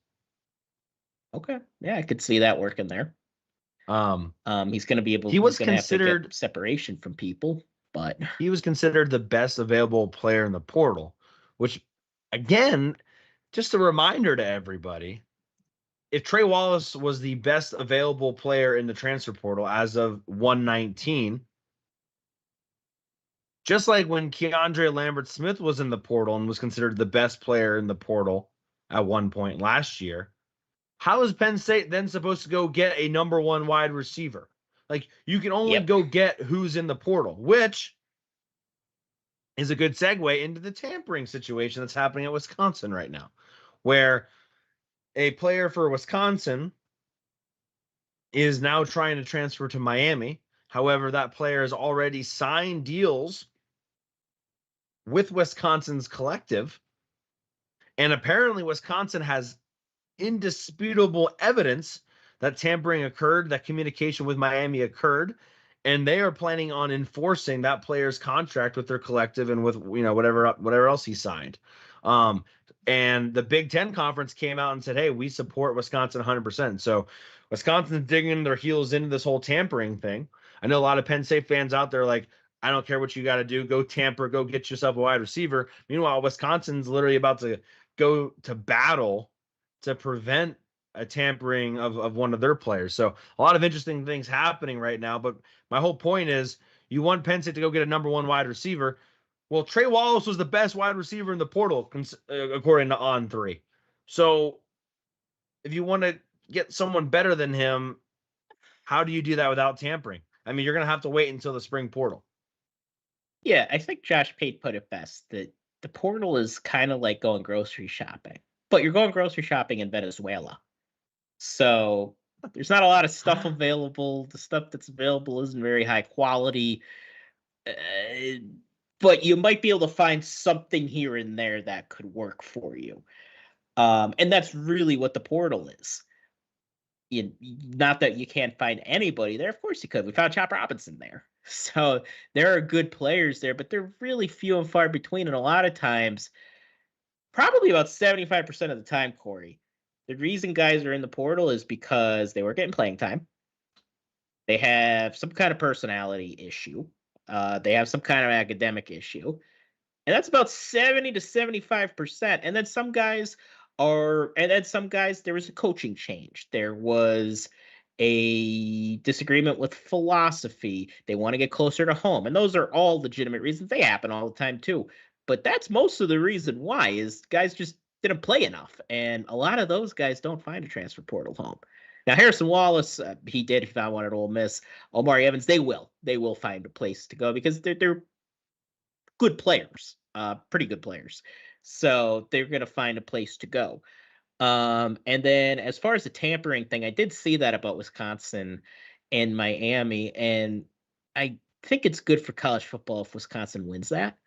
Okay, yeah, I could see that working there. He's going to be able. He was considered have to get separation from people, but he was considered the best available player in the portal. Which, again, just a reminder to everybody: if Trey Wallace was the best available player in the transfer portal as of 119, just like when Keandre Lambert-Smith was in the portal and was considered the best player in the portal at one point last year, how is Penn State then supposed to go get a number 1 wide receiver? Like, you can only go get who's in the portal, which is a good segue into the tampering situation that's happening at Wisconsin right now, where a player for Wisconsin is now trying to transfer to Miami. However, that player has already signed deals with Wisconsin's collective. And apparently Wisconsin has indisputable evidence that tampering occurred, that communication with Miami occurred, and they are planning on enforcing that player's contract with their collective and with, whatever else he signed. And the Big Ten Conference came out and said, hey, we support Wisconsin 100%. So Wisconsin's digging their heels into this whole tampering thing. I know a lot of Penn State fans out there like, I don't care what you got to do. Go tamper, go get yourself a wide receiver. Meanwhile, Wisconsin's literally about to go to battle to prevent a tampering of one of their players. So a lot of interesting things happening right now. But my whole point is You want Penn State to go get a number 1 wide receiver. Well, Trey Wallace was the best wide receiver in the portal, according to On3. So if you want to get someone better than him, how do you do that without tampering? I mean, you're going to have to wait until the spring portal. Yeah, I think Josh Pate put it best that the portal is kind of like going grocery shopping, but you're going grocery shopping in Venezuela. So there's not a lot of stuff available. The stuff that's available isn't very high quality. But you might be able to find something here and there that could work for you. And that's really what the portal is. Not that you can't find anybody there. Of course you could. We found Chop Robinson there. So there are good players there, but they're really few and far between. And a lot of times, probably about 75% of the time, Corey, the reason guys are in the portal is because they were getting playing time. They have some kind of personality issue. They have some kind of academic issue. And that's about 70 to 75%. And then some guys there was a coaching change. There was a disagreement with philosophy. They want to get closer to home. And those are all legitimate reasons. They happen all the time too. But that's most of the reason why is guys just didn't play enough. And a lot of those guys don't find a transfer portal home. Now, Harrison Wallace, he found one at Ole Miss. Omari Evans, they will find a place to go because they're good players, pretty good players. So they're going to find a place to go. And then as far as the tampering thing, I did see that about Wisconsin and Miami. And I think it's good for college football if Wisconsin wins that.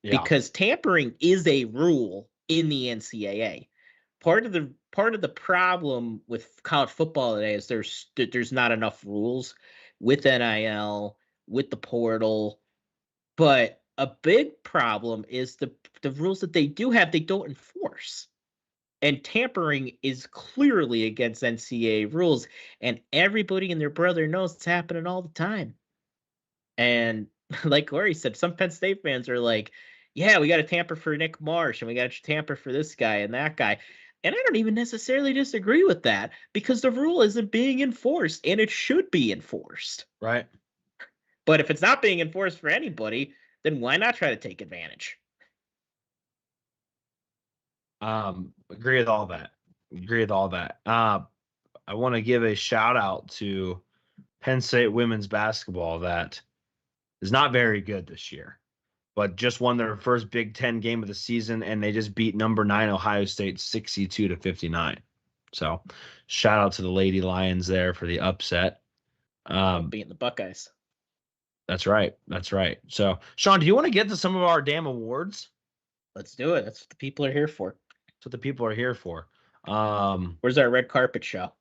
Yeah. Because tampering is a rule in the NCAA. Part of the problem with college football today is there's not enough rules with NIL, with the portal. But a big problem is the rules that they do have, they don't enforce. And tampering is clearly against NCAA rules. And everybody and their brother knows it's happening all the time. And like Corey said, some Penn State fans are like, yeah, we got to tamper for Nick Marsh and we got to tamper for this guy and that guy. And I don't even necessarily disagree with that because the rule isn't being enforced and it should be enforced. Right. But if it's not being enforced for anybody, then why not try to take advantage? Agree with all that. I want to give a shout out to Penn State women's basketball that is not very good this year, but just won their first Big Ten game of the season, and they just beat number 9 Ohio State 62-59. So shout out to the Lady Lions there for the upset. Beating the Buckeyes. That's right. So, Shawn, do you want to get to some of our damn awards? Let's do it. That's what the people are here for. Where's our red carpet show?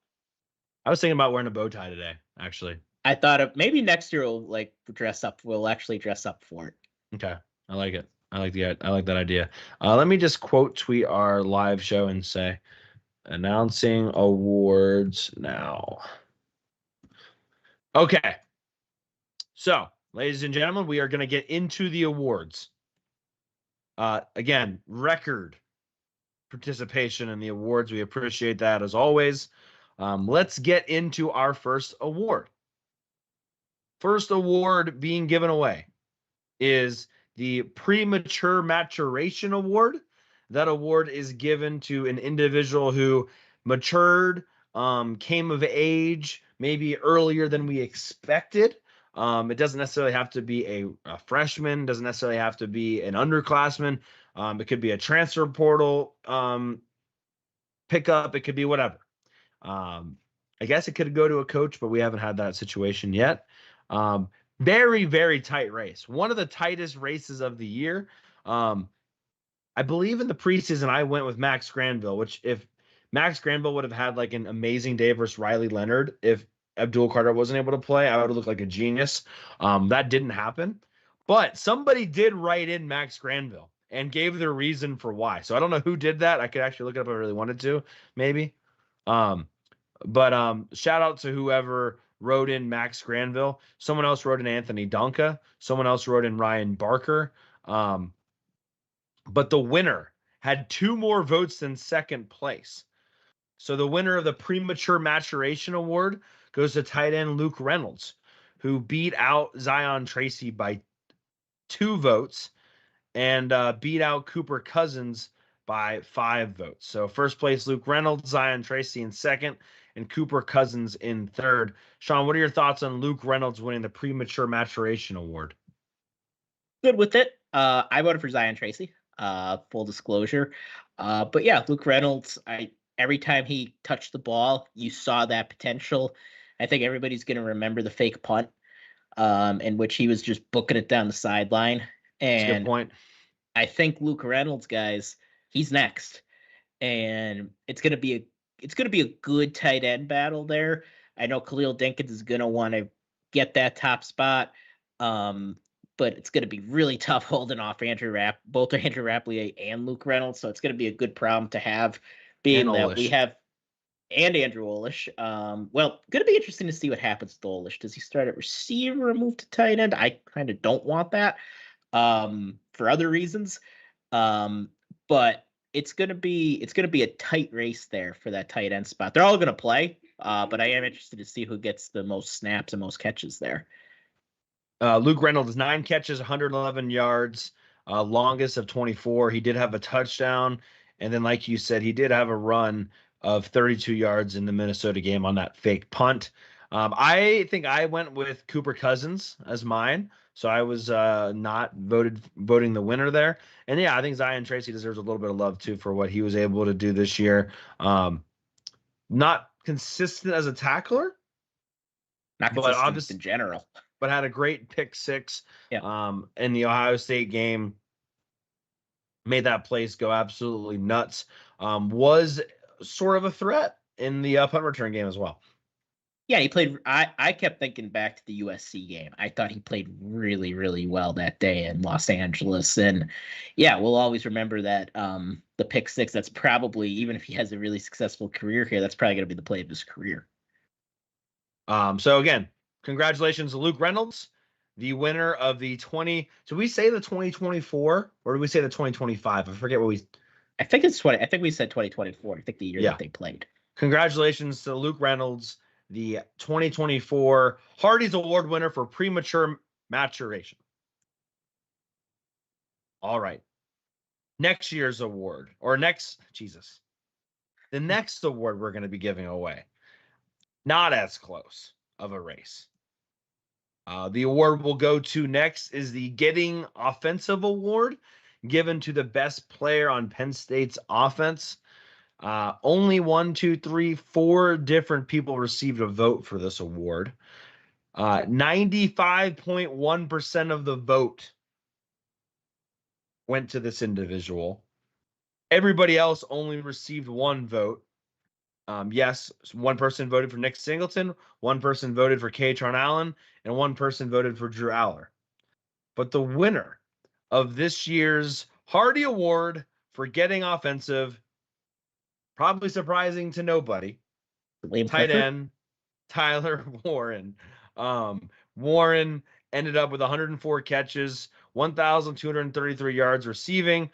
I was thinking about wearing a bow tie today, actually. I thought maybe next year we'll dress up. We'll actually dress up for it. Okay. I like it. I like that idea. Let me just quote tweet our live show and say, announcing awards now. Okay. So, ladies and gentlemen, we are going to get into the awards. Again, record participation in the awards. We appreciate that as always. Let's get into our first award. First award being given away is the Premature Maturation Award. That award is given to an individual who matured, came of age, maybe earlier than we expected. It doesn't necessarily have to be a freshman, doesn't necessarily have to be an underclassman. It could be a transfer portal pickup. It could be whatever. I guess it could go to a coach, but we haven't had that situation yet. Very, very tight race. One of the tightest races of the year. I believe in the preseason, I went with Max Granville, which if Max Granville would have had like an amazing day versus Riley Leonard, if Abdul Carter wasn't able to play, I would have looked like a genius. That didn't happen. But somebody did write in Max Granville and gave their reason for why. So I don't know who did that. I could actually look it up if I really wanted to, maybe. But shout out to whoever wrote in Max Granville. Someone else wrote in Anthony Donka. Someone else wrote in Ryan Barker. But the winner had 2 more votes than second place. So the winner of the Premature Maturation Award goes to tight end Luke Reynolds, who beat out Zion Tracy by 2 votes and beat out Cooper Cousins by 5 votes. So first place, Luke Reynolds, Zion Tracy in second, and Cooper Cousins in third. Shawn, what are your thoughts on Luke Reynolds winning the Premature Maturation Award? Good with it. I voted for Zion Tracy, full disclosure. But yeah, Luke Reynolds, every time he touched the ball, you saw that potential. I think everybody's going to remember the fake punt, in which he was just booking it down the sideline. That's a good And point. I think Luke Reynolds, guys, he's next. And it's gonna be a good tight end battle there. I know Khalil Dinkins is gonna want to get that top spot. But it's gonna be really tough holding off both Andrew Rapplier and Luke Reynolds. So it's gonna be a good problem to have, being And that we Olish. have and Andrew Olish. Well, gonna be interesting to see what happens to Olish. Does he start at receiver or move to tight end? I kind of don't want that, for other reasons. But it's gonna be a tight race there for that tight end spot. They're all gonna play, but I am interested to see who gets the most snaps and most catches there. Luke Reynolds, 9 catches, 111 yards, longest of 24. He did have a touchdown, and then, like you said, he did have a run of 32 yards in the Minnesota game on that fake punt. I think I went with Cooper Cousins as mine, so I was not voting the winner there. And yeah, I think Zion Tracy deserves a little bit of love too for what he was able to do this year. Not consistent as a tackler, Not but consistent obviously in general. but had a great pick 6 Yeah. in the Ohio State game. Made that place go absolutely nuts. Was sort of a threat in the punt return game as well. Yeah, he played. I kept thinking back to the USC game. I thought he played really, really well that day in Los Angeles. And yeah, we'll always remember that, the pick 6. That's probably, even if he has a really successful career here, that's probably going to be the play of his career. So again, congratulations to Luke Reynolds, the winner of the 20. So we say the 2024 or do we say the 2025? I forget what we. I think it's 20. I think we said 2024. I think the year that they played. Congratulations to Luke Reynolds, the 2024 Hardies Award winner for Premature Maturation. All right. Next year's award, or the next award we're going to be giving away. Not as close of a race. The award we'll go to next is the Getting Offensive Award, given to the best player on Penn State's offense. Only 4 different people received a vote for this award. 95.1% of the vote went to this individual. Everybody else only received 1 vote. Yes, 1 person voted for Nick Singleton, 1 person voted for Katron Allen, and 1 person voted for Drew Aller. But the winner of this year's Hardie Award for Getting Offensive, probably surprising to nobody, tight end Tyler Warren. Warren ended up with 104 catches, 1,233 yards receiving,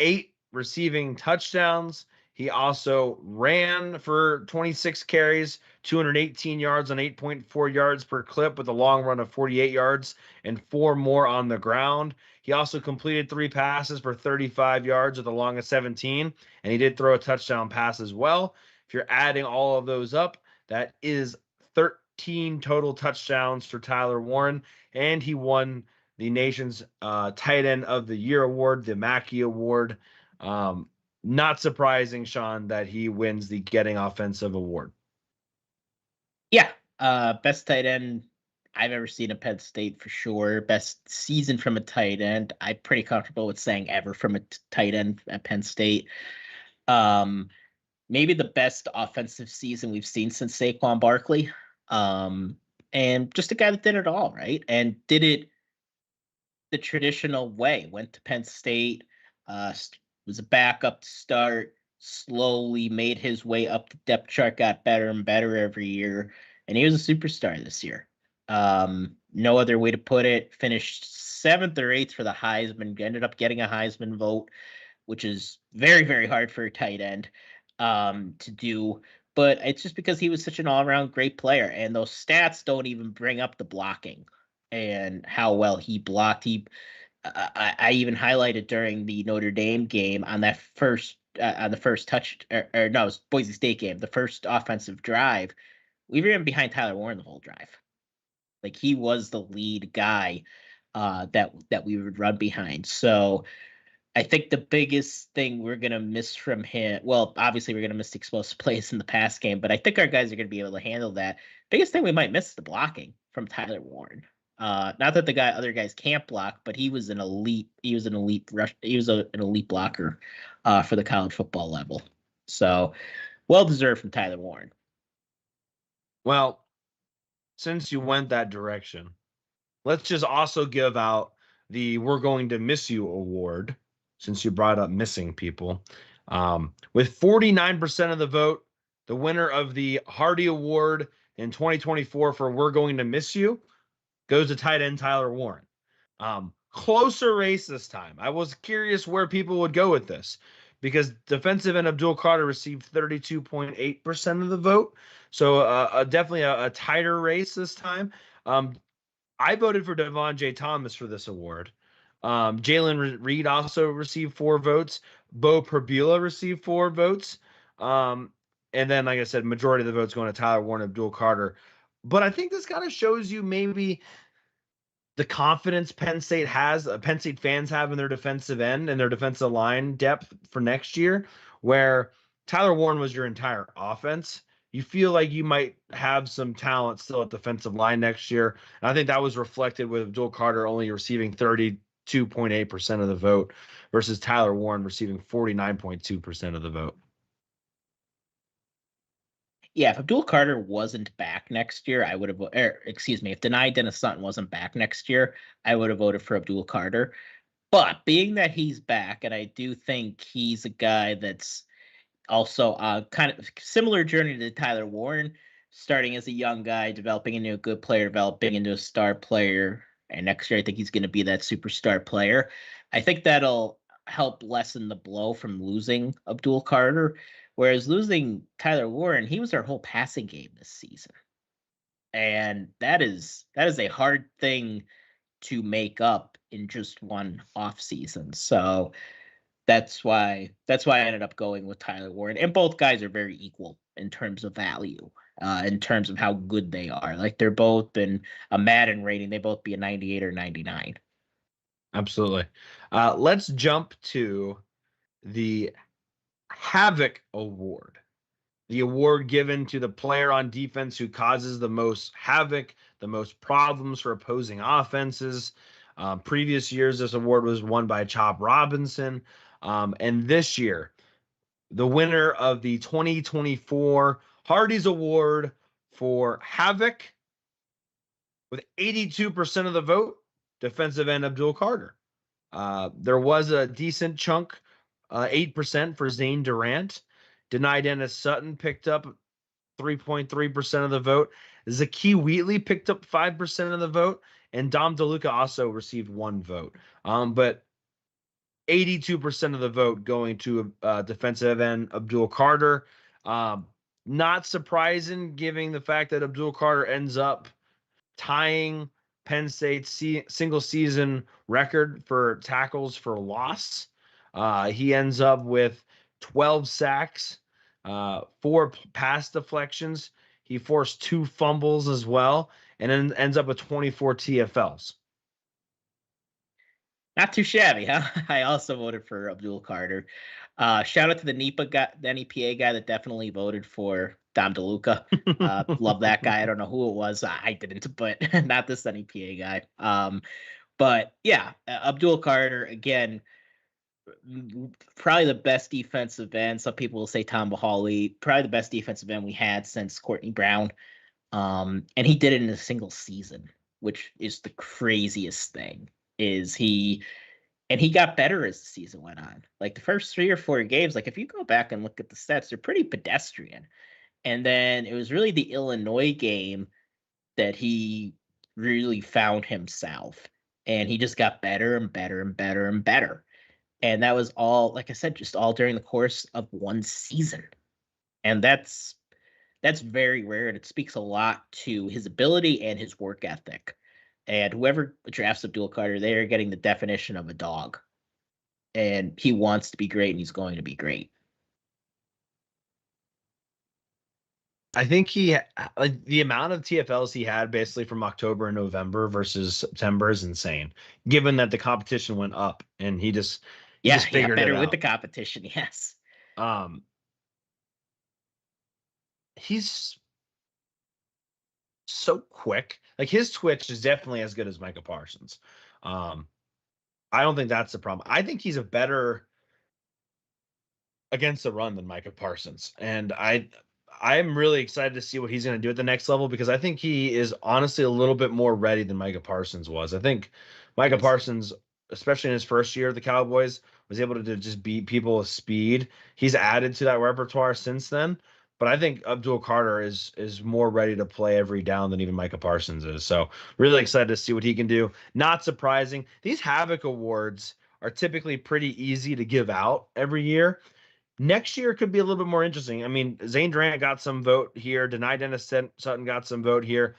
8 receiving touchdowns. He also ran for 26 carries, 218 yards on 8.4 yards per clip with a long run of 48 yards and 4 more on the ground. He also completed 3 passes for 35 yards with a long of 17, and he did throw a touchdown pass as well. If you're adding all of those up, that is 13 total touchdowns for Tyler Warren, and he won the nation's Tight End of the Year award, the Mackey Award. Not surprising, Shawn, that he wins the Getting Offensive Award. Yeah, best tight end I've ever seen at Penn State for sure. Best season from a tight end. I'm pretty comfortable with saying ever from a tight end at Penn State. Maybe the best offensive season we've seen since Saquon Barkley. And just a guy that did it all, right? And did it the traditional way. Went to Penn State, was a backup to start, slowly made his way up the depth chart, got better and better every year, and he was a superstar this year. No other way to put it. Finished 7th or 8th for the Heisman, ended up getting a Heisman vote, which is very, very hard for a tight end to do. but it's just because he was such an all-around great player, and those stats don't even bring up the blocking and how well he blocked. I even highlighted during the Notre Dame game on that on the first touch, or no, it was Boise State game, the first offensive drive. We were even behind Tyler Warren the whole drive. Like, he was the lead guy that we would run behind. So I think the biggest thing we're going to miss from him, well, obviously we're going to miss the explosive plays in the pass game, but I think our guys are going to be able to handle that. Biggest thing we might miss is the blocking from Tyler Warren. Not that other guys can't block, but he was an elite rush. He was an elite blocker for the college football level. So well deserved from Tyler Warren. Well, since you went that direction, let's just also give out the We're Going to Miss You award, since you brought up missing people. With 49% of the vote, the winner of the Hardy Award in 2024 for We're Going to Miss You goes to tight end Tyler Warren. Closer race this time. I was curious where people would go with this, because defensive end Abdul Carter received 32.8% of the vote. So definitely a tighter race this time. I voted for Devon J. Thomas for this award. Jalen Reed also received 4 votes. Bo Perbula received 4 votes. And then, like I said, majority of the votes going to Tyler Warren and Abdul Carter. But I think this kind of shows you maybe the confidence Penn State fans have in their defensive end and their defensive line depth for next year, where Tyler Warren was your entire offense. You feel like you might have some talent still at defensive line next year. And I think that was reflected with Abdul Carter only receiving 32.8% of the vote versus Tyler Warren receiving 49.2% of the vote. Yeah, if Abdul Carter wasn't back next year, I would have, excuse me, if Denai Dennis Sutton wasn't back next year, I would have voted for Abdul Carter. But being that he's back, and I do think he's a guy that's also kind of similar journey to Tyler Warren, starting as a young guy, developing into a good player, developing into a star player. And next year, I think he's going to be that superstar player. I think that'll help lessen the blow from losing Abdul Carter. Whereas losing Tyler Warren, he was our whole passing game this season. And that is a hard thing to make up in just one offseason. So that's why I ended up going with Tyler Warren. And both guys are very equal in terms of value, in terms of how good they are. Like, they're both in a Madden rating. They both be a 98 or 99. Absolutely. Let's jump to the Havoc Award, the award given to the player on defense who causes the most havoc, the most problems for opposing offenses. Previous years, this award was won by Chop Robinson. And this year, the winner of the 2024 Hardies Award for Havoc, with 82% of the vote, defensive end Abdul Carter. There was a decent chunk, 8% for Zane Durant. Denai Dennis Sutton picked up 3.3% of the vote. Zakee Wheatley picked up 5% of the vote. And Dom DeLuca also received 1 vote. But 82% of the vote going to defensive end Abdul Carter. Not surprising, given the fact that Abdul Carter ends up tying Penn State's single season record for tackles for loss. He ends up with 12 sacks, 4 pass deflections. He forced 2 fumbles as well, and then ends up with 24 TFLs. Not too shabby, huh? I also voted for Abdul Carter. Shout out to the NEPA guy, the NEPA guy that definitely voted for Dom DeLuca. Love that guy. I don't know who it was. I didn't, but not this NEPA guy. But yeah, Abdul Carter, again, probably the best defensive end. Some people will say Tom Bahali, probably the best defensive end we had since Courtney Brown. And he did it in a single season, which is the craziest thing. He got better as the season went on. Like, the first 3 or 4 games, like, if you go back and look at the stats, they're pretty pedestrian. And then it was really the Illinois game that he really found himself. And he just got better and better and better and better. And that was all, like I said, just all during the course of one season. And that's That's very rare, and it speaks a lot to his ability and his work ethic. And whoever drafts Abdul Carter, they are getting the definition of a dog. And he wants to be great, and he's going to be great. I think like the amount of TFLs he had basically from October and November versus September is insane, given that the competition went up and he just figured better it with out. the competition, yes. He's so quick. Like his twitch is definitely as good as Micah Parsons. I don't think that's the problem. I think he's a better against the run than Micah Parsons, and I'm really excited to see what he's going to do at the next level because I think he is honestly a little bit more ready than Micah Parsons was. I think Micah Parsons, especially in his first year of the Cowboys, was able to just beat people with speed. He's added to that repertoire since then, but I think Abdul Carter is more ready to play every down than even Micah Parsons is. So really excited to see what he can do. Not surprising. These Havoc Awards are typically pretty easy to give out every year. Next year could be a little bit more interesting. I mean, Zane Durant got some vote here. Denai Dennis Sutton got some vote here.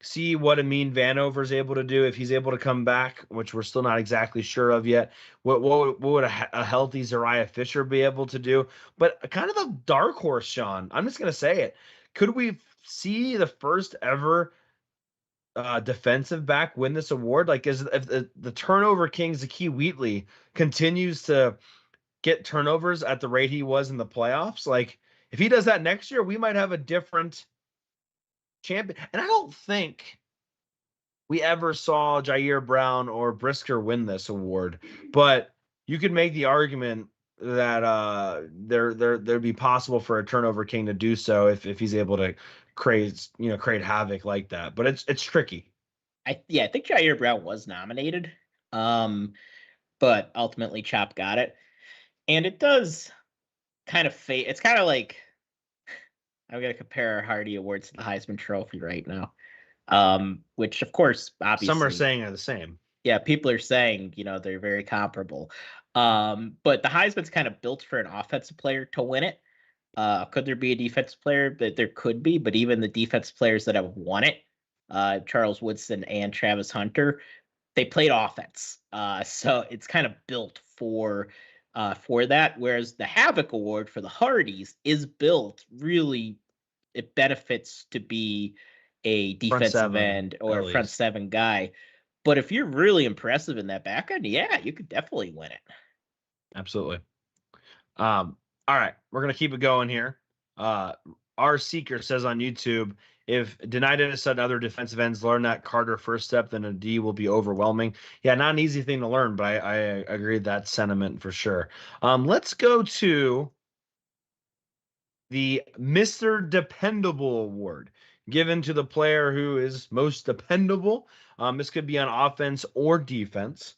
See what Amin Vanover is able to do if he's able to come back, which we're still not exactly sure of yet. What would a healthy Zariah Fisher be able to do? But kind of a dark horse, Sean. I'm just going to say it. Could we see the first ever defensive back win this award? Like, if the turnover king Zakee Wheatley continues to get turnovers at the rate he was in the playoffs, like if he does that next year, we might have a different champion. And I don't think we ever saw Jair Brown or Brisker win this award, but you could make the argument that there'd be possible for a turnover king to do so if he's able to create havoc like that. But it's tricky. I think Jair Brown was nominated, but ultimately Chop got it. And it does kind of fade. It's kind of like I'm going to compare our Hardy Awards to the Heisman Trophy right now, which, of course, obviously. Some are saying are the same. Yeah, people are saying, they're very comparable. But the Heisman's kind of built for an offensive player to win it. Could there be a defensive player? There could be, but even the defensive players that have won it, Charles Woodson and Travis Hunter, they played offense. So it's kind of built for that, whereas the Havoc Award for the Hardies is built really, it benefits to be a defensive end or a front seven guy. But if you're really impressive in that back end, yeah, you could definitely win it. Absolutely. All right, we're going to keep it going here. Our Seeker says on YouTube, if Denai Dennis and other defensive ends learn that Carter first step, then a D will be overwhelming. Yeah, not an easy thing to learn, but I agree with that sentiment for sure. Let's go to the Mr. Dependable Award, given to the player who is most dependable. This could be on offense or defense.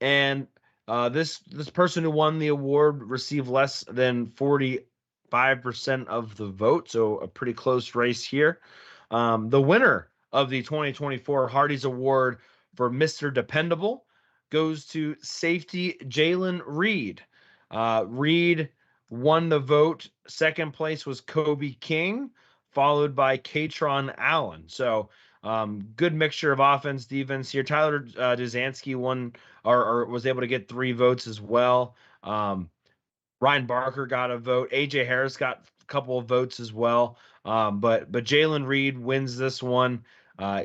And this person who won the award received less than 45% of the vote, so a pretty close race here. The winner of the 2024 Hardies Award for Mr. Dependable goes to safety Jalen Reed. Reed won the vote. Second place was Kobe King, followed by Katron Allen. So good mixture of offense, defense here. Tyler Duzansky won or was able to get 3 votes as well. Ryan Barker got a vote. AJ Harris got a couple of votes as well. But Jalen Reed wins this one.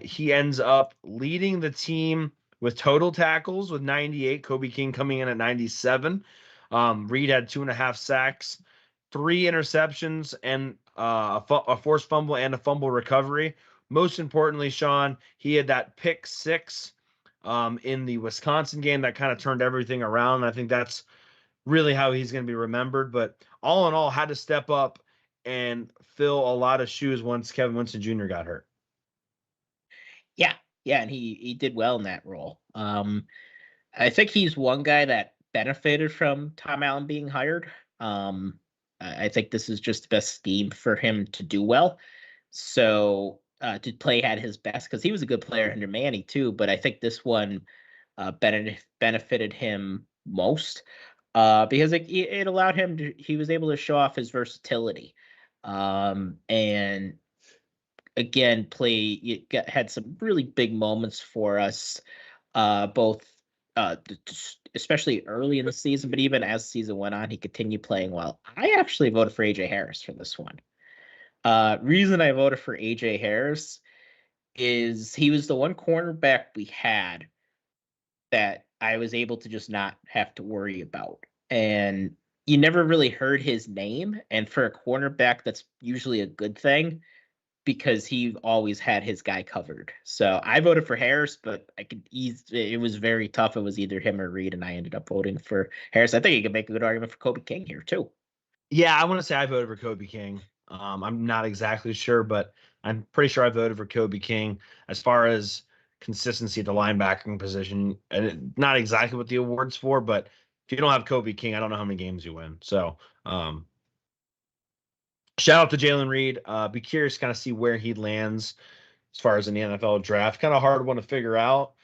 He ends up leading the team with total tackles with 98. Kobe King coming in at 97. Reed had 2.5 sacks, 3 interceptions, and a forced fumble and a fumble recovery. Most importantly, Sean, he had that pick 6 in the Wisconsin game that kind of turned everything around. I think that's really how he's going to be remembered. But all in all, had to step up and fill a lot of shoes once Kevin Winston Jr. got hurt. Yeah, and he did well in that role. I think he's one guy that benefited from Tom Allen being hired. I think this is just the best scheme for him to do well. So to play at his best, because he was a good player under Manny too, but I think this one benefited him most because it allowed him to, he was able to show off his versatility. And again, had some really big moments for us, both especially early in the season, but even as the season went on, he continued playing well. I actually voted for AJ Harris for this one. Reason I voted for AJ Harris is he was the one cornerback we had that I was able to just not have to worry about. And you never really heard his name. And for a cornerback, that's usually a good thing because he always had his guy covered. So I voted for Harris, but it was very tough. It was either him or Reed, and I ended up voting for Harris. I think you could make a good argument for Kobe King here too. Yeah, I want to say I voted for Kobe King. I'm not exactly sure, but I'm pretty sure I voted for Kobe King. As far as consistency at the linebacking position, and not exactly what the award's for, but if you don't have Kobe King, I don't know how many games you win. So shout out to Jalen Reed. Be curious to kind of see where he lands as far as in the NFL draft. Kind of hard one to figure out.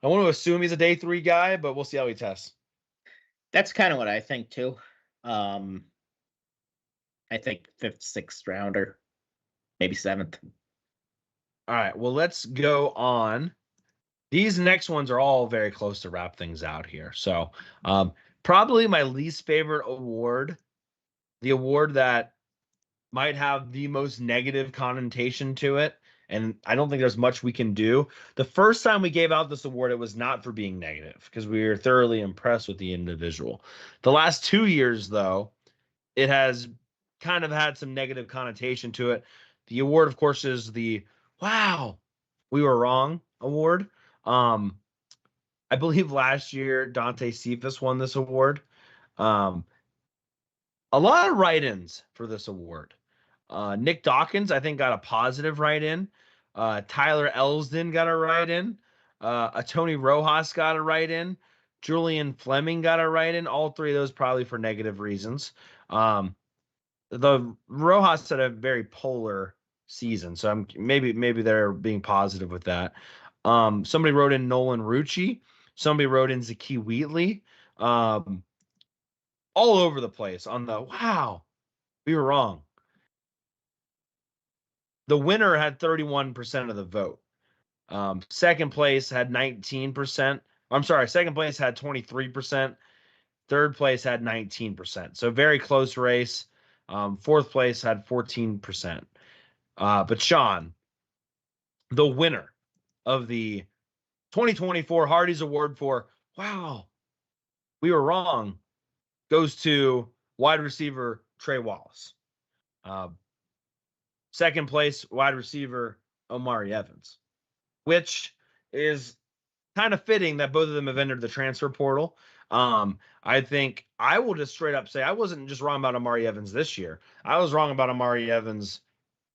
I want to assume he's a day 3 guy, but we'll see how he tests. That's kind of what I think too. I think 5th, 6th rounder, maybe 7th. All right, well, let's go on. These next ones are all very close to wrap things out here. So probably my least favorite award, the award that might have the most negative connotation to it, and I don't think there's much we can do. The first time we gave out this award, it was not for being negative because we were thoroughly impressed with the individual. The last 2 years, though, it has kind of had some negative connotation to it. The award, of course, is the "Wow, we were wrong" award. I believe last year Dante Cephas won this award. A lot of write-ins for this award. Nick Dawkins, I think, got a positive write-in. Tyler Elsdon got a write-in. Tony Rojas got a write-in. Julian Fleming got a write-in. All 3 of those probably for negative reasons. The Rojas had a very polar season, so maybe they're being positive with that. Somebody wrote in Nolan Rucci. Somebody wrote in Zakee Wheatley. All over the place on the "Wow, we were wrong." The winner had 31% of the vote. Second place had 19%. I'm sorry, second place had 23%. Third place had 19%. So very close race. Fourth place had 14%. But Shawn, the winner of the 2024 Hardies Award for "Wow, we were wrong," goes to wide receiver Trey Wallace. Second place, wide receiver Omari Evans, which is kind of fitting that both of them have entered the transfer portal. I think I will just straight up say I wasn't just wrong about Omari Evans this year. I was wrong about Omari Evans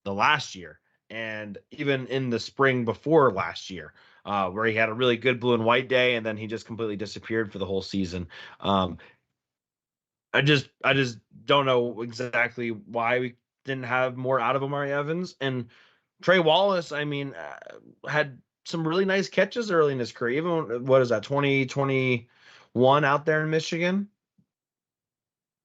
the last year and even in the spring before last year, where he had a really good blue and white day and then he just completely disappeared for the whole season. I just don't know exactly why we didn't have more out of Omari Evans. And Trey Wallace, I mean, had some really nice catches early in his career. Even, what is that, 2021 out there in Michigan?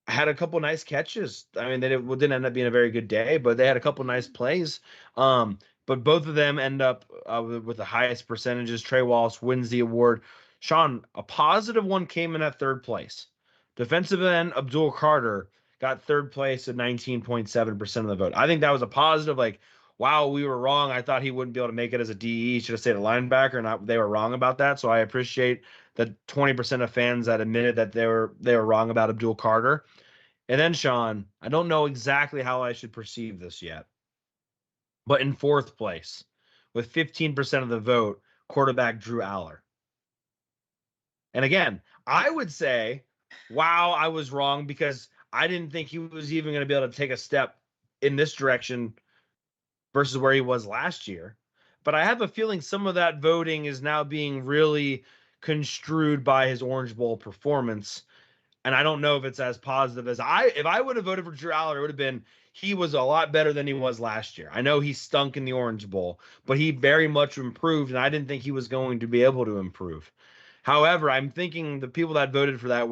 Had a couple nice catches. I mean, didn't end up being a very good day, but they had a couple nice plays. But both of them end up with the highest percentages. Trey Wallace wins the award. Shawn, a positive one came in at third place. Defensive end Abdul Carter got third place at 19.7% of the vote. I think that was a positive. Like, wow, we were wrong. I thought he wouldn't be able to make it as a DE. He should have stayed a linebacker, and they were wrong about that. So I appreciate the 20% of fans that admitted that they were wrong about Abdul Carter. And then, Shawn, I don't know exactly how I should perceive this yet, but in fourth place, with 15% of the vote, quarterback Drew Aller. And again, I would say, wow, I was wrong because I didn't think he was even going to be able to take a step in this direction versus where he was last year. But I have a feeling some of that voting is now being really construed by his Orange Bowl performance. And I don't know if it's as positive as if I would have voted for Drew Aller, it would have been he was a lot better than he was last year. I know he stunk in the Orange Bowl, but he very much improved, and I didn't think he was going to be able to improve. However, I'm thinking the people that voted for that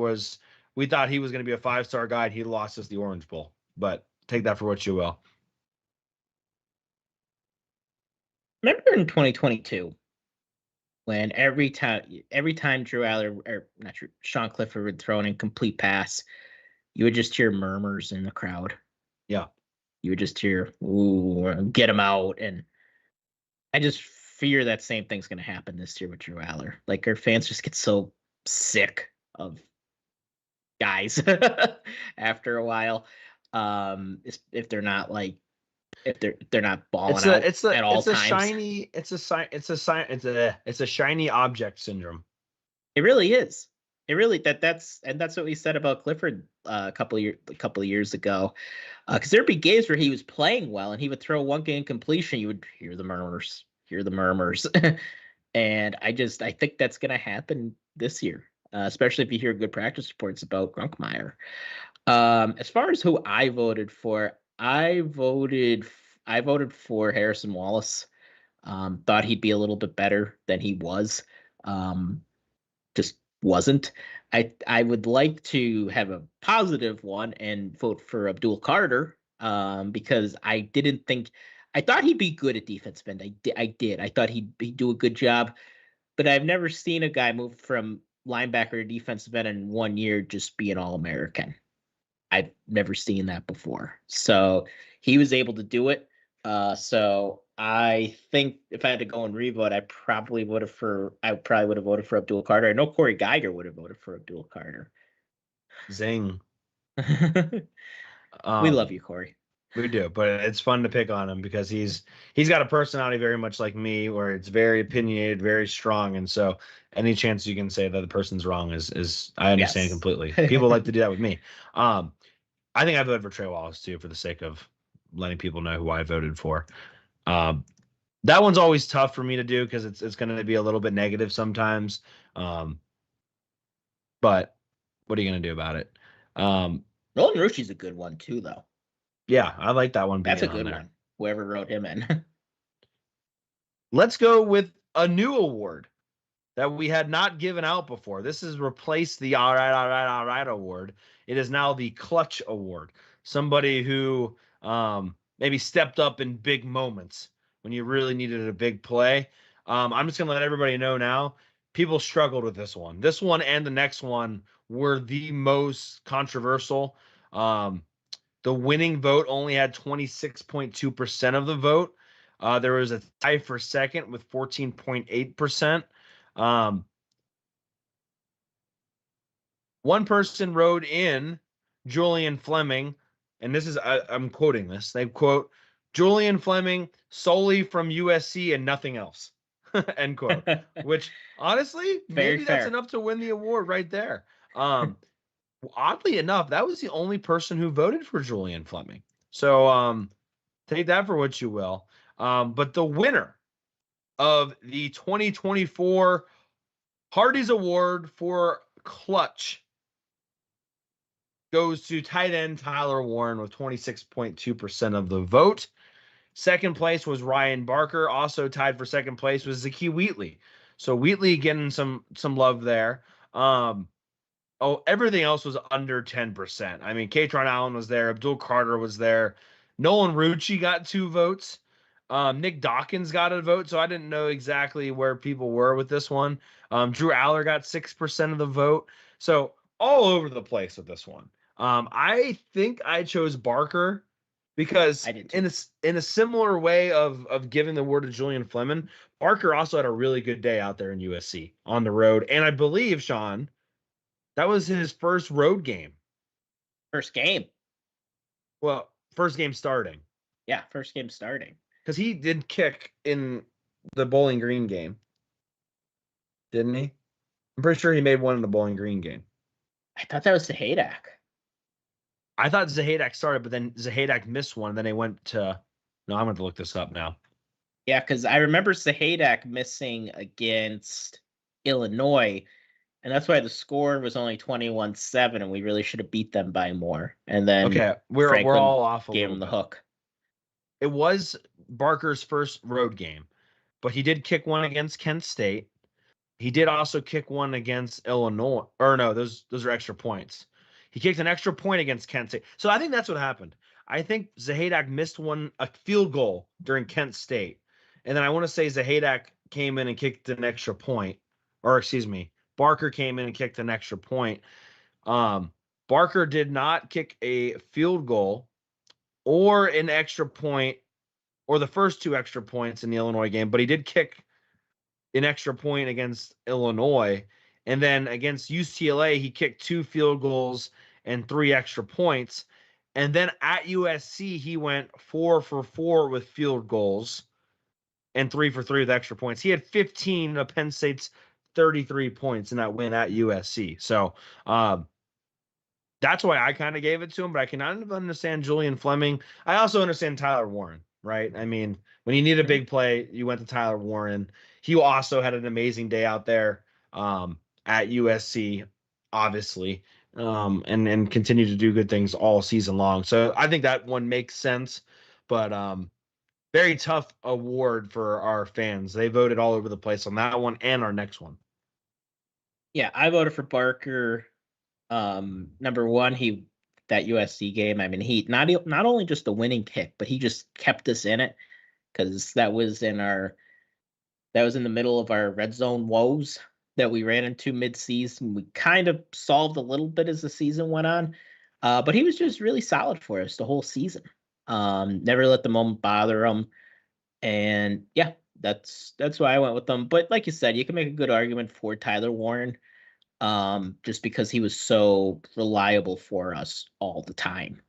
we thought he was going to be a 5-star guy, and he lost us the Orange Bowl. But take that for what you will. Remember in 2022 when every time Drew Aller or not Drew, Sean Clifford would throw an incomplete pass, you would just hear murmurs in the crowd. Yeah. You would just hear, "Ooh, get him out." And I just fear that same thing's going to happen this year with Drew Aller. Like, our fans just get so sick of guys after a while. If they're not like, if they're not balling out at all times. It's a shiny object syndrome. It really is. It really that's what we said about Clifford a couple of years ago. Because there'd be games where he was playing well and he would throw one game completion, you would hear the murmurs. And I think that's going to happen this year, especially if you hear good practice reports about Grunkmeyer. As far as who I voted for, I voted for Harrison Wallace. Thought he'd be a little bit better than he was. Just wasn't. I would like to have a positive one and vote for Abdul Carter, because I thought he'd be good at defensive end. I did. I thought he'd do a good job, but I've never seen a guy move from linebacker to defensive end in 1 year just be an All-American. I've never seen that before. So he was able to do it. So I think if I had to go and revote, I probably would have voted for Abdul Carter. I know Corey Geiger would have voted for Abdul Carter. Zing. We love you, Corey. We do, but it's fun to pick on him because he's got a personality very much like me, where it's very opinionated, very strong, and so any chance you can say that the person's wrong is I understand completely. People like to do that with me. I think I voted for Trey Wallace too, for the sake of letting people know who I voted for. That one's always tough for me to do because it's going to be a little bit negative sometimes. But what are you going to do about it? Nolan Rushi's a good one too, though. Yeah, I like that one. That's a good one. Whoever wrote him in. Let's go with a new award that we had not given out before. This has replaced the all right award. It is now the Clutch Award. Somebody who maybe stepped up in big moments when you really needed a big play. I'm just going to let everybody know now, people struggled with this one. This one and the next one were the most controversial. The winning vote only had 26.2% of the vote. There was a tie for second with 14.8%. One person wrote in Julian Fleming, and this is, I'm quoting this. They quote, Julian Fleming solely from USC and nothing else, end quote. Which, honestly, maybe that's enough to win the award right there. Oddly enough, that was the only person who voted for Julian Fleming. So take that for what you will. But the winner of the 2024 Hardies Award for Clutch goes to tight end Tyler Warren with 26.2% of the vote. Second place was Ryan Barker. Also tied for second place was Zakee Wheatley. So Wheatley getting some love there. Everything else was under 10%. I mean, Katron Allen was there. Abdul Carter was there. Nolan Rucci got 2 votes. Nick Dawkins got a vote, so I didn't know exactly where people were with this one. Drew Aller got 6% of the vote. So all over the place with this one. I think I chose Barker because in a similar way of giving the award to Julian Fleming, Barker also had a really good day out there in USC on the road. And I believe, Shawn, that was his first road game. First game. Well, first game starting. Yeah, first game starting. Because he did kick in the Bowling Green game. Didn't he? I'm pretty sure he made one in the Bowling Green game. I thought that was Zahadak. I thought Zahadak started, but then Zahadak missed one. And then they went to... No, I'm going to look this up now. Yeah, because I remember Zahadak missing against Illinois. And that's why the score was only 21-7, and we really should have beat them by more. And then we're all off. Gave him the hook. It was Barker's first road game, but he did kick one against Kent State. He did also kick one against Illinois. Or no, those are extra points. He kicked an extra point against Kent State. So I think that's what happened. I think Zahadak missed a field goal during Kent State. And then I want to say Zahadak came in and kicked an extra point. Or excuse me, Barker came in and kicked an extra point. Barker did not kick a field goal or an extra point or the first 2 extra points in the Illinois game, but he did kick an extra point against Illinois. And then against UCLA, he kicked 2 field goals and 3 extra points. And then at USC, he went 4 for 4 with field goals and 3 for 3 with extra points. He had 15 of Penn State's 33 points in that win at USC. So that's why I kind of gave it to him, but I can understand Julian Fleming. I also understand Tyler Warren, right? I mean, when you need a big play, you went to Tyler Warren. He also had an amazing day out there at USC, obviously, and continue to do good things all season long. So I think that one makes sense, but very tough award for our fans. They voted all over the place on that one and our next one. Yeah, I voted for Barker. Number one, that USC game. I mean, he not only just the winning kick, but he just kept us in it because that was in the middle of our red zone woes that we ran into mid-season. We kind of solved a little bit as the season went on, but he was just really solid for us the whole season. Never let the moment bother him, and yeah, that's why I went with them. But like you said, you can make a good argument for Tyler Warren. Just because he was so reliable for us all the time.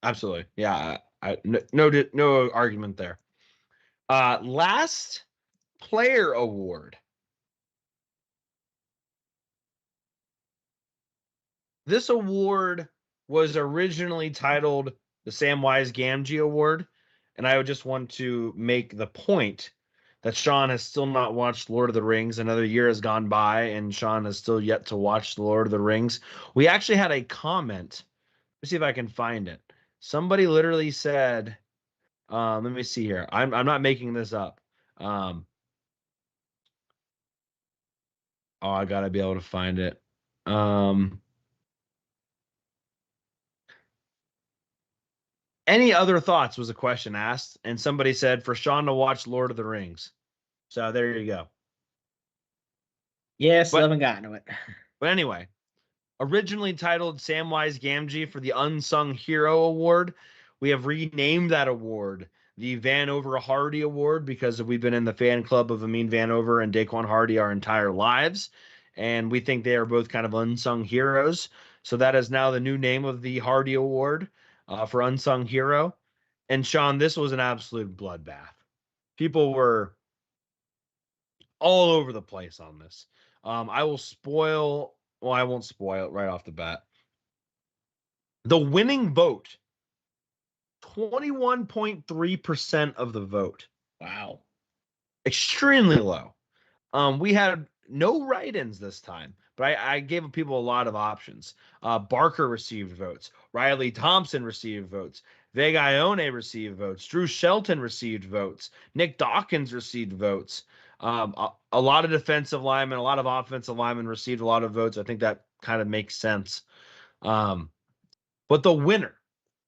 Absolutely. Yeah. No argument there. Last player award. This award was originally titled the Samwise Gamgee Award. And I would just want to make the point that Shawn has still not watched Lord of the Rings. Another year has gone by, and Shawn has still yet to watch the Lord of the Rings. We actually had a comment. Let's see if I can find it. Somebody literally said, let me see here. I'm not making this up. Oh, I gotta be able to find it. Any other thoughts was a question asked, and somebody said for Shawn to watch Lord of the Rings. So there you go. Yeah, still haven't gotten to it. But anyway, originally titled Samwise Gamgee for the Unsung Hero Award, we have renamed that award the Vanover Hardy Award because we've been in the fan club of Amin Vanover and Daquan Hardy our entire lives, and we think they are both kind of unsung heroes. So that is now the new name of the Hardy Award for Unsung Hero. And Shawn, this was an absolute bloodbath. People were all over the place on this. I won't spoil it right off the bat. The winning vote, 21.3% of the vote. Wow. Extremely low. We had no write-ins this time, but I gave people a lot of options. Barker received votes. Riley Thompson received votes. Vega Ione received votes. Drew Shelton received votes. Nick Dawkins received votes. A lot of defensive linemen, a lot of offensive linemen received a lot of votes. I think that kind of makes sense. But the winner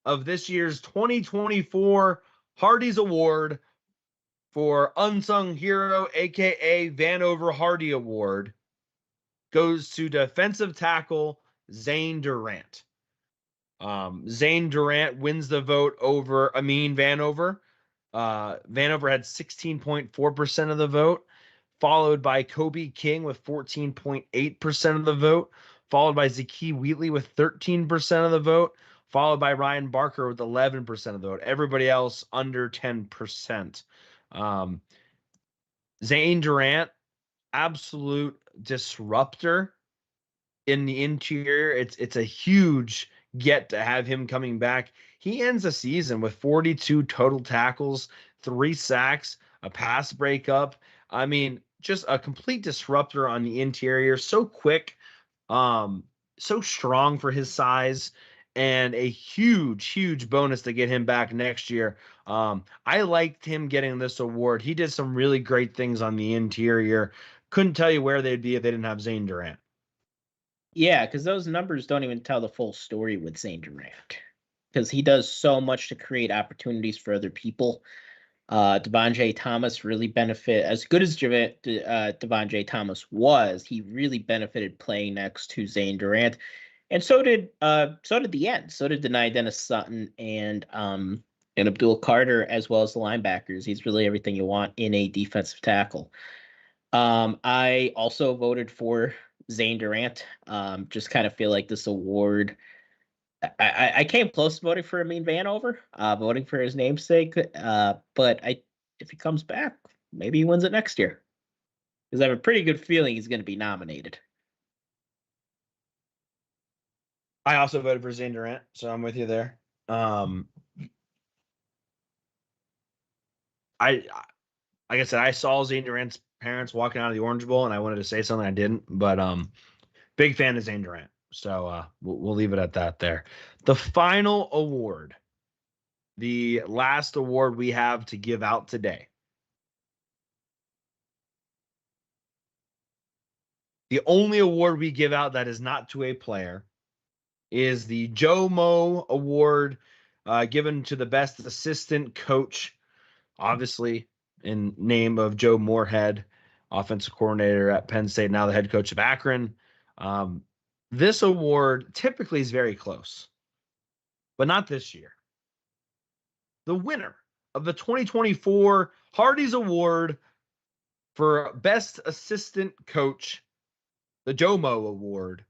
of this year's 2024 Hardies Award for Unsung Hero, aka Vanover Hardy Award, goes to defensive tackle Zane Durant. Zane Durant wins the vote over Amin Vanover. Vanover had 16.4% of the vote, followed by Kobe King with 14.8% of the vote, followed by Zakee Wheatley with 13% of the vote, followed by Ryan Barker with 11% of the vote. Everybody else under 10%. Zane Durant, absolute disruptor in the interior. It's a huge get to have him coming back. He ends the season with 42 total tackles, 3 sacks, a pass breakup. I mean, just a complete disruptor on the interior. So quick, so strong for his size, and a huge bonus to get him back next year. I liked him getting this award. He did some really great things on the interior. Couldn't tell you where they'd be if they didn't have Zane Durant. Yeah, because those numbers don't even tell the full story with Zane Durant. because he does so much to create opportunities for other people. Devontae Thomas really benefit as good as Devontae Thomas was. He really benefited playing next to Zane Durant, and so did the end. So did Denai Dennis Sutton and Abdul Carter, as well as the linebackers. He's really everything you want in a defensive tackle. I also voted for Zane Durant. Just kind of feel like this award. I came close to voting for Amin Vanover, voting for his namesake. But if he comes back, maybe he wins it next year. Because I have a pretty good feeling he's going to be nominated. I also voted for Zane Durant, so I'm with you there. Like I said, I saw Zane Durant's parents walking out of the Orange Bowl, and I wanted to say something, I didn't. But big fan of Zane Durant, so we'll leave it at that there. The final award, the last award we have to give out today. The only award we give out that is not to a player is the Joe Mo Award, given to the best assistant coach, obviously in name of Joe Moorhead, offensive coordinator at Penn State, now the head coach of Akron. This award typically is very close, but not this year. The winner of the 2024 Hardies Award for Best Assistant Coach, the Joe Mo Award,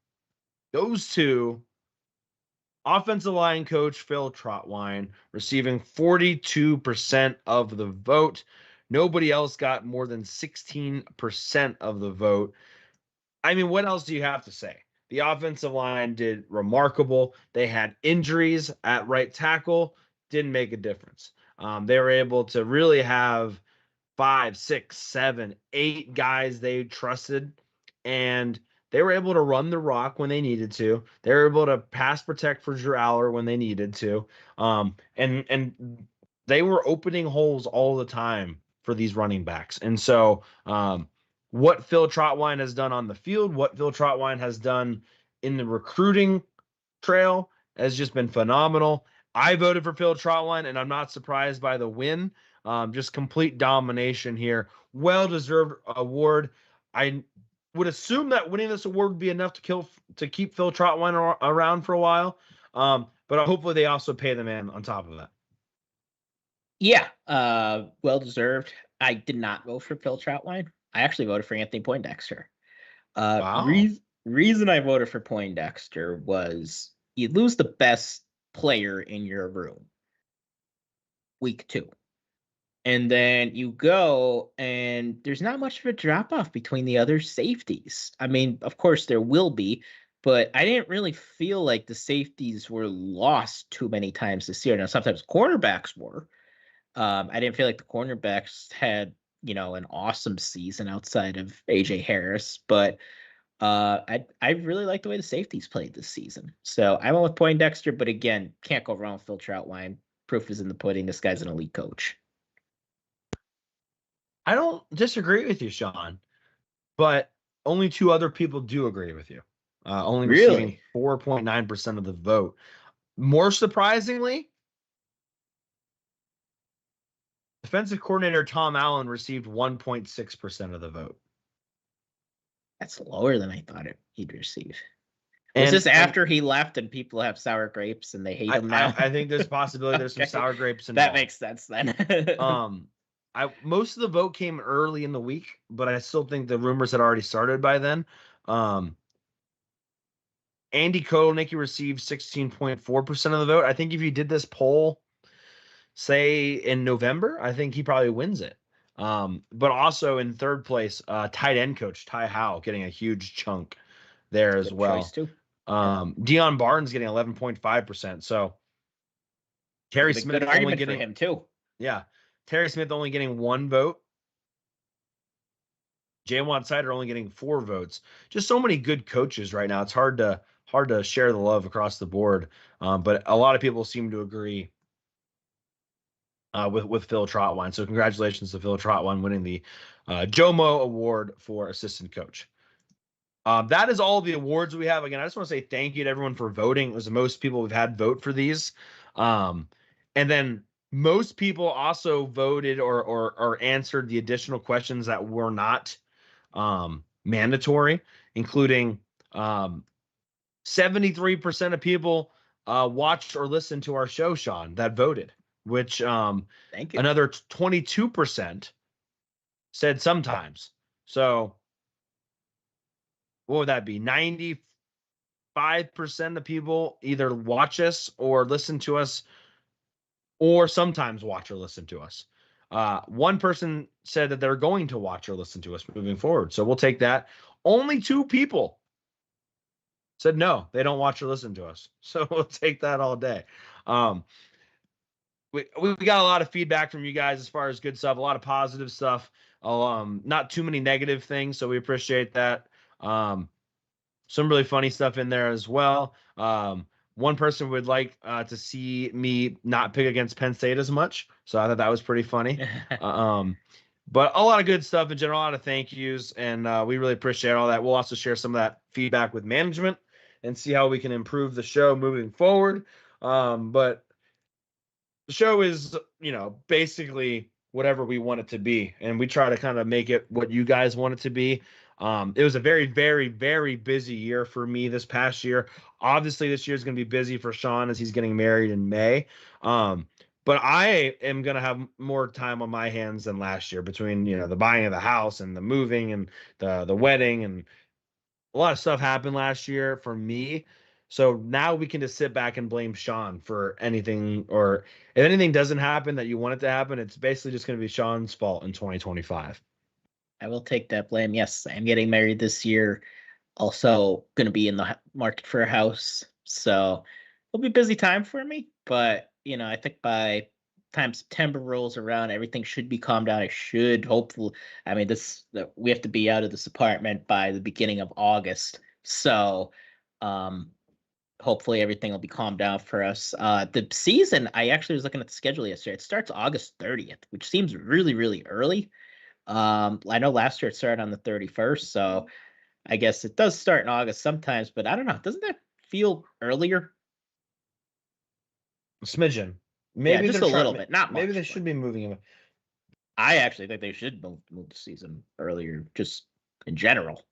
goes to offensive line coach Phil Trotwine, receiving 42% of the vote. Nobody else got more than 16% of the vote. I mean, what else do you have to say? The offensive line did remarkable. They had injuries at right tackle, didn't make a difference. They were able to really have 5, 6, 7, 8 guys they trusted, and they were able to run the rock when they needed to. They were able to pass protect for Drew Aller when they needed to. And they were opening holes all the time for these running backs. And so what Phil Trotwine has done on the field, what Phil Trotwine has done in the recruiting trail has just been phenomenal. I voted for Phil Trotwine, and I'm not surprised by the win. Just complete domination here. Well-deserved award. I would assume that winning this award would be enough to keep Phil Trotwine around for a while. But hopefully they also pay the man on top of that. Yeah, well-deserved. I did not vote for Phil Trotwine. I actually voted for Anthony Poindexter. Wow. Reason I voted for Poindexter was you lose the best player in your room week 2. And then you go and there's not much of a drop off between the other safeties. I mean, of course there will be, but I didn't really feel like the safeties were lost too many times this year. Now, sometimes cornerbacks were. I didn't feel like the cornerbacks had, an awesome season outside of AJ Harris, but I really like the way the safeties played this season. So I went with Poindexter, but again, can't go wrong with Phil Trotwine. Proof is in the pudding. This guy's an elite coach. I don't disagree with you, Shawn, but only 2 other people do agree with you. Only receiving 4.9% of the vote. More surprisingly, defensive coordinator Tom Allen received 1.6% of the vote. That's lower than I thought he'd receive. Is this after he left and people have sour grapes and they hate him now? I think there's a possibility there's some sour grapes involved. That makes sense then. Most of the vote came early in the week, but I still think the rumors had already started by then. Andy Kotelnicki received 16.4% of the vote. I think if you did this poll, say in November, I think he probably wins it. But also in third place, tight end coach Ty Howell getting a huge chunk there as well. Choice too. Deion Barnes getting 11.5%. So Terry Smith only getting for him too. Yeah. Terry Smith only getting 1 vote. Jaywan Sider only getting 4 votes. Just so many good coaches right now. It's hard to share the love across the board. But a lot of people seem to agree with Phil Trotwine. So congratulations to Phil Trotwine winning the Joe Mo Award for assistant coach. That is all the awards we have. Again, I just want to say thank you to everyone for voting. It was the most people we've had vote for these. And then most people also voted or answered the additional questions that were not mandatory, including 73% of people watched or listened to our show, Shawn, that voted, which Thank you. another 22% said sometimes. So what would that be? 95% of people either watch us or listen to us or sometimes watch or listen to us. One person said that they're going to watch or listen to us moving forward. So we'll take that. Only 2 people said no, they don't watch or listen to us. So we'll take that all day. We got a lot of feedback from you guys as far as good stuff, a lot of positive stuff, not too many negative things. So we appreciate that. Some really funny stuff in there as well. One person would like to see me not pick against Penn State as much. So I thought that was pretty funny. But a lot of good stuff in general, a lot of thank yous, and we really appreciate all that. We'll also share some of that feedback with management and see how we can improve the show moving forward. But the show is, basically whatever we want it to be, and we try to kind of make it what you guys want it to be. It was a very, very, very busy year for me this past year. Obviously, this year is going to be busy for Shawn as he's getting married in May. But I am going to have more time on my hands than last year between, the buying of the house and the moving and the wedding, and a lot of stuff happened last year for me. So now we can just sit back and blame Shawn for anything, or if anything doesn't happen that you want it to happen, it's basically just going to be Shawn's fault in 2025. I will take that blame. Yes, I'm getting married this year. Also going to be in the market for a house. So it'll be a busy time for me. But, I think by time September rolls around, everything should be calmed down. I should hopefully, we have to be out of this apartment by the beginning of August. So hopefully everything will be calmed down for us. The season, I actually was looking at the schedule yesterday. It starts August 30th, which seems really, really early. I know last year it started on the 31st, so I guess it does start in August sometimes, but I don't know. Doesn't that feel earlier? A smidgen. Maybe just a little bit, not much. Maybe they should be moving him. I actually think they should move the season earlier, just in general.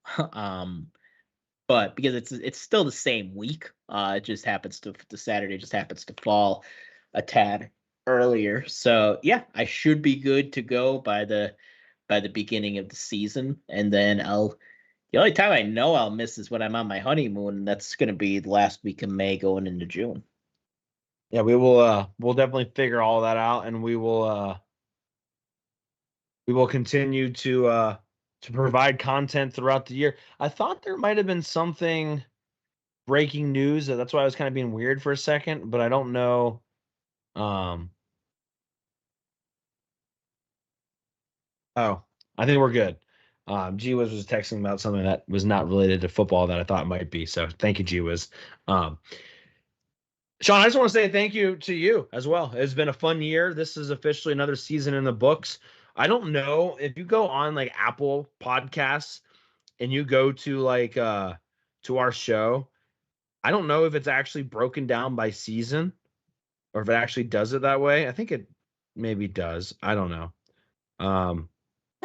But because it's still the same week, it just happens to the Saturday just happens to fall a tad earlier. So yeah, I should be good to go by the beginning of the season, and then the only time I know I'll miss is when I'm on my honeymoon, and that's going to be the last week of May going into June. Yeah, we'll definitely figure all that out, and we will continue to provide content throughout the year. I thought there might have been something breaking news. That's why I was kind of being weird for a second, but I don't know. Oh, I think we're good. G-Wiz was texting about something that was not related to football that I thought might be. So thank you, G-Wiz. Shawn, I just want to say thank you to you as well. It's been a fun year. This is officially another season in the books. I don't know if you go on like Apple Podcasts and you go to like to our show. I don't know if it's actually broken down by season or if it actually does it that way. I think it maybe does. I don't know.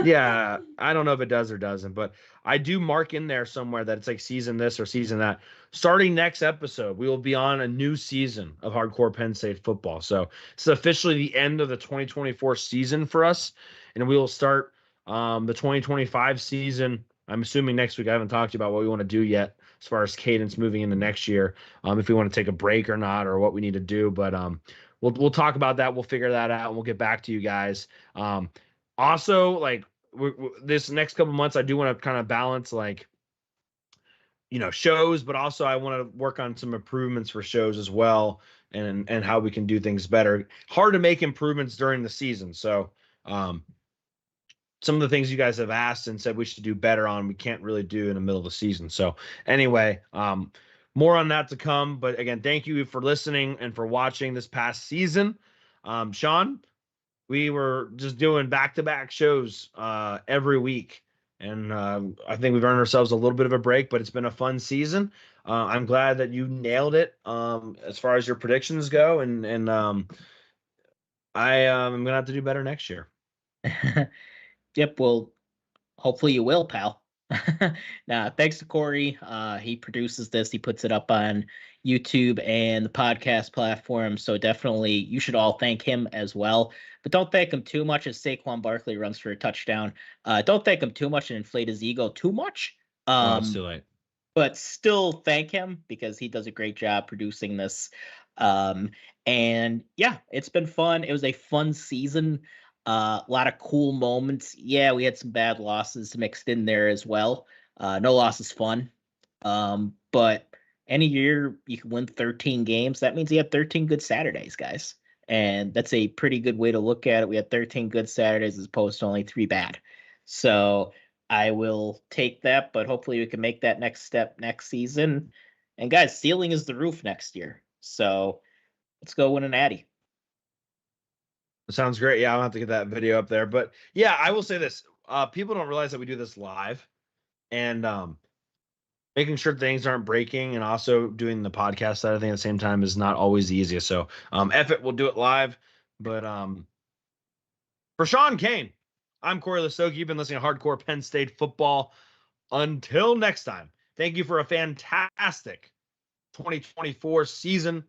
Yeah, I don't know if it does or doesn't, but I do mark in there somewhere that it's like season this or season that. Starting next episode, we will be on a new season of Hardcore Penn State Football. So it's officially the end of the 2024 season for us, and we will start the 2025 season. I'm assuming next week. I haven't talked to you about what we want to do yet as far as cadence moving into next year, if we want to take a break or not, or what we need to do. But we'll talk about that. We'll figure that out, and we'll get back to you guys. Also, like this next couple months, I do want to kind of balance like, shows, but also I want to work on some improvements for shows as well, and how we can do things better. Hard to make improvements during the season. So some of the things you guys have asked and said we should do better on, we can't really do in the middle of the season. So anyway, more on that to come. But again, thank you for listening and for watching this past season. Shawn, we were just doing back-to-back shows every week And I think we've earned ourselves a little bit of a break, but it's been a fun season. I'm glad that you nailed it as far as your predictions go, and I am gonna have to do better next year. Yep. Well, hopefully you will, pal. Now, thanks to Corey. He produces this. He puts it up on YouTube and the podcast platform. So definitely, you should all thank him as well. But don't thank him too much as Saquon Barkley runs for a touchdown. Don't thank him too much and inflate his ego too much. Oh, it's too late. But still thank him because he does a great job producing this. And yeah, it's been fun. It was a fun season. A lot of cool moments. Yeah, we had some bad losses mixed in there as well. No loss is fun. But any year you can win 13 games, that means you have 13 good Saturdays, guys. And that's a pretty good way to look at it. We had 13 good Saturdays as opposed to only 3 bad. So I will take that, but hopefully we can make that next step next season. And guys, ceiling is the roof next year. So let's go win an Addy. Sounds great. Yeah, I'll have to get that video up there. But yeah, I will say this. People don't realize that we do this live, and making sure things aren't breaking and also doing the podcast side of thing at the same time is not always the easiest. So F it, we'll do it live. But for Shawn Kane, I'm Cory Lestochi. You've been listening to Hardcore Penn State Football. Until next time, thank you for a fantastic 2024 season.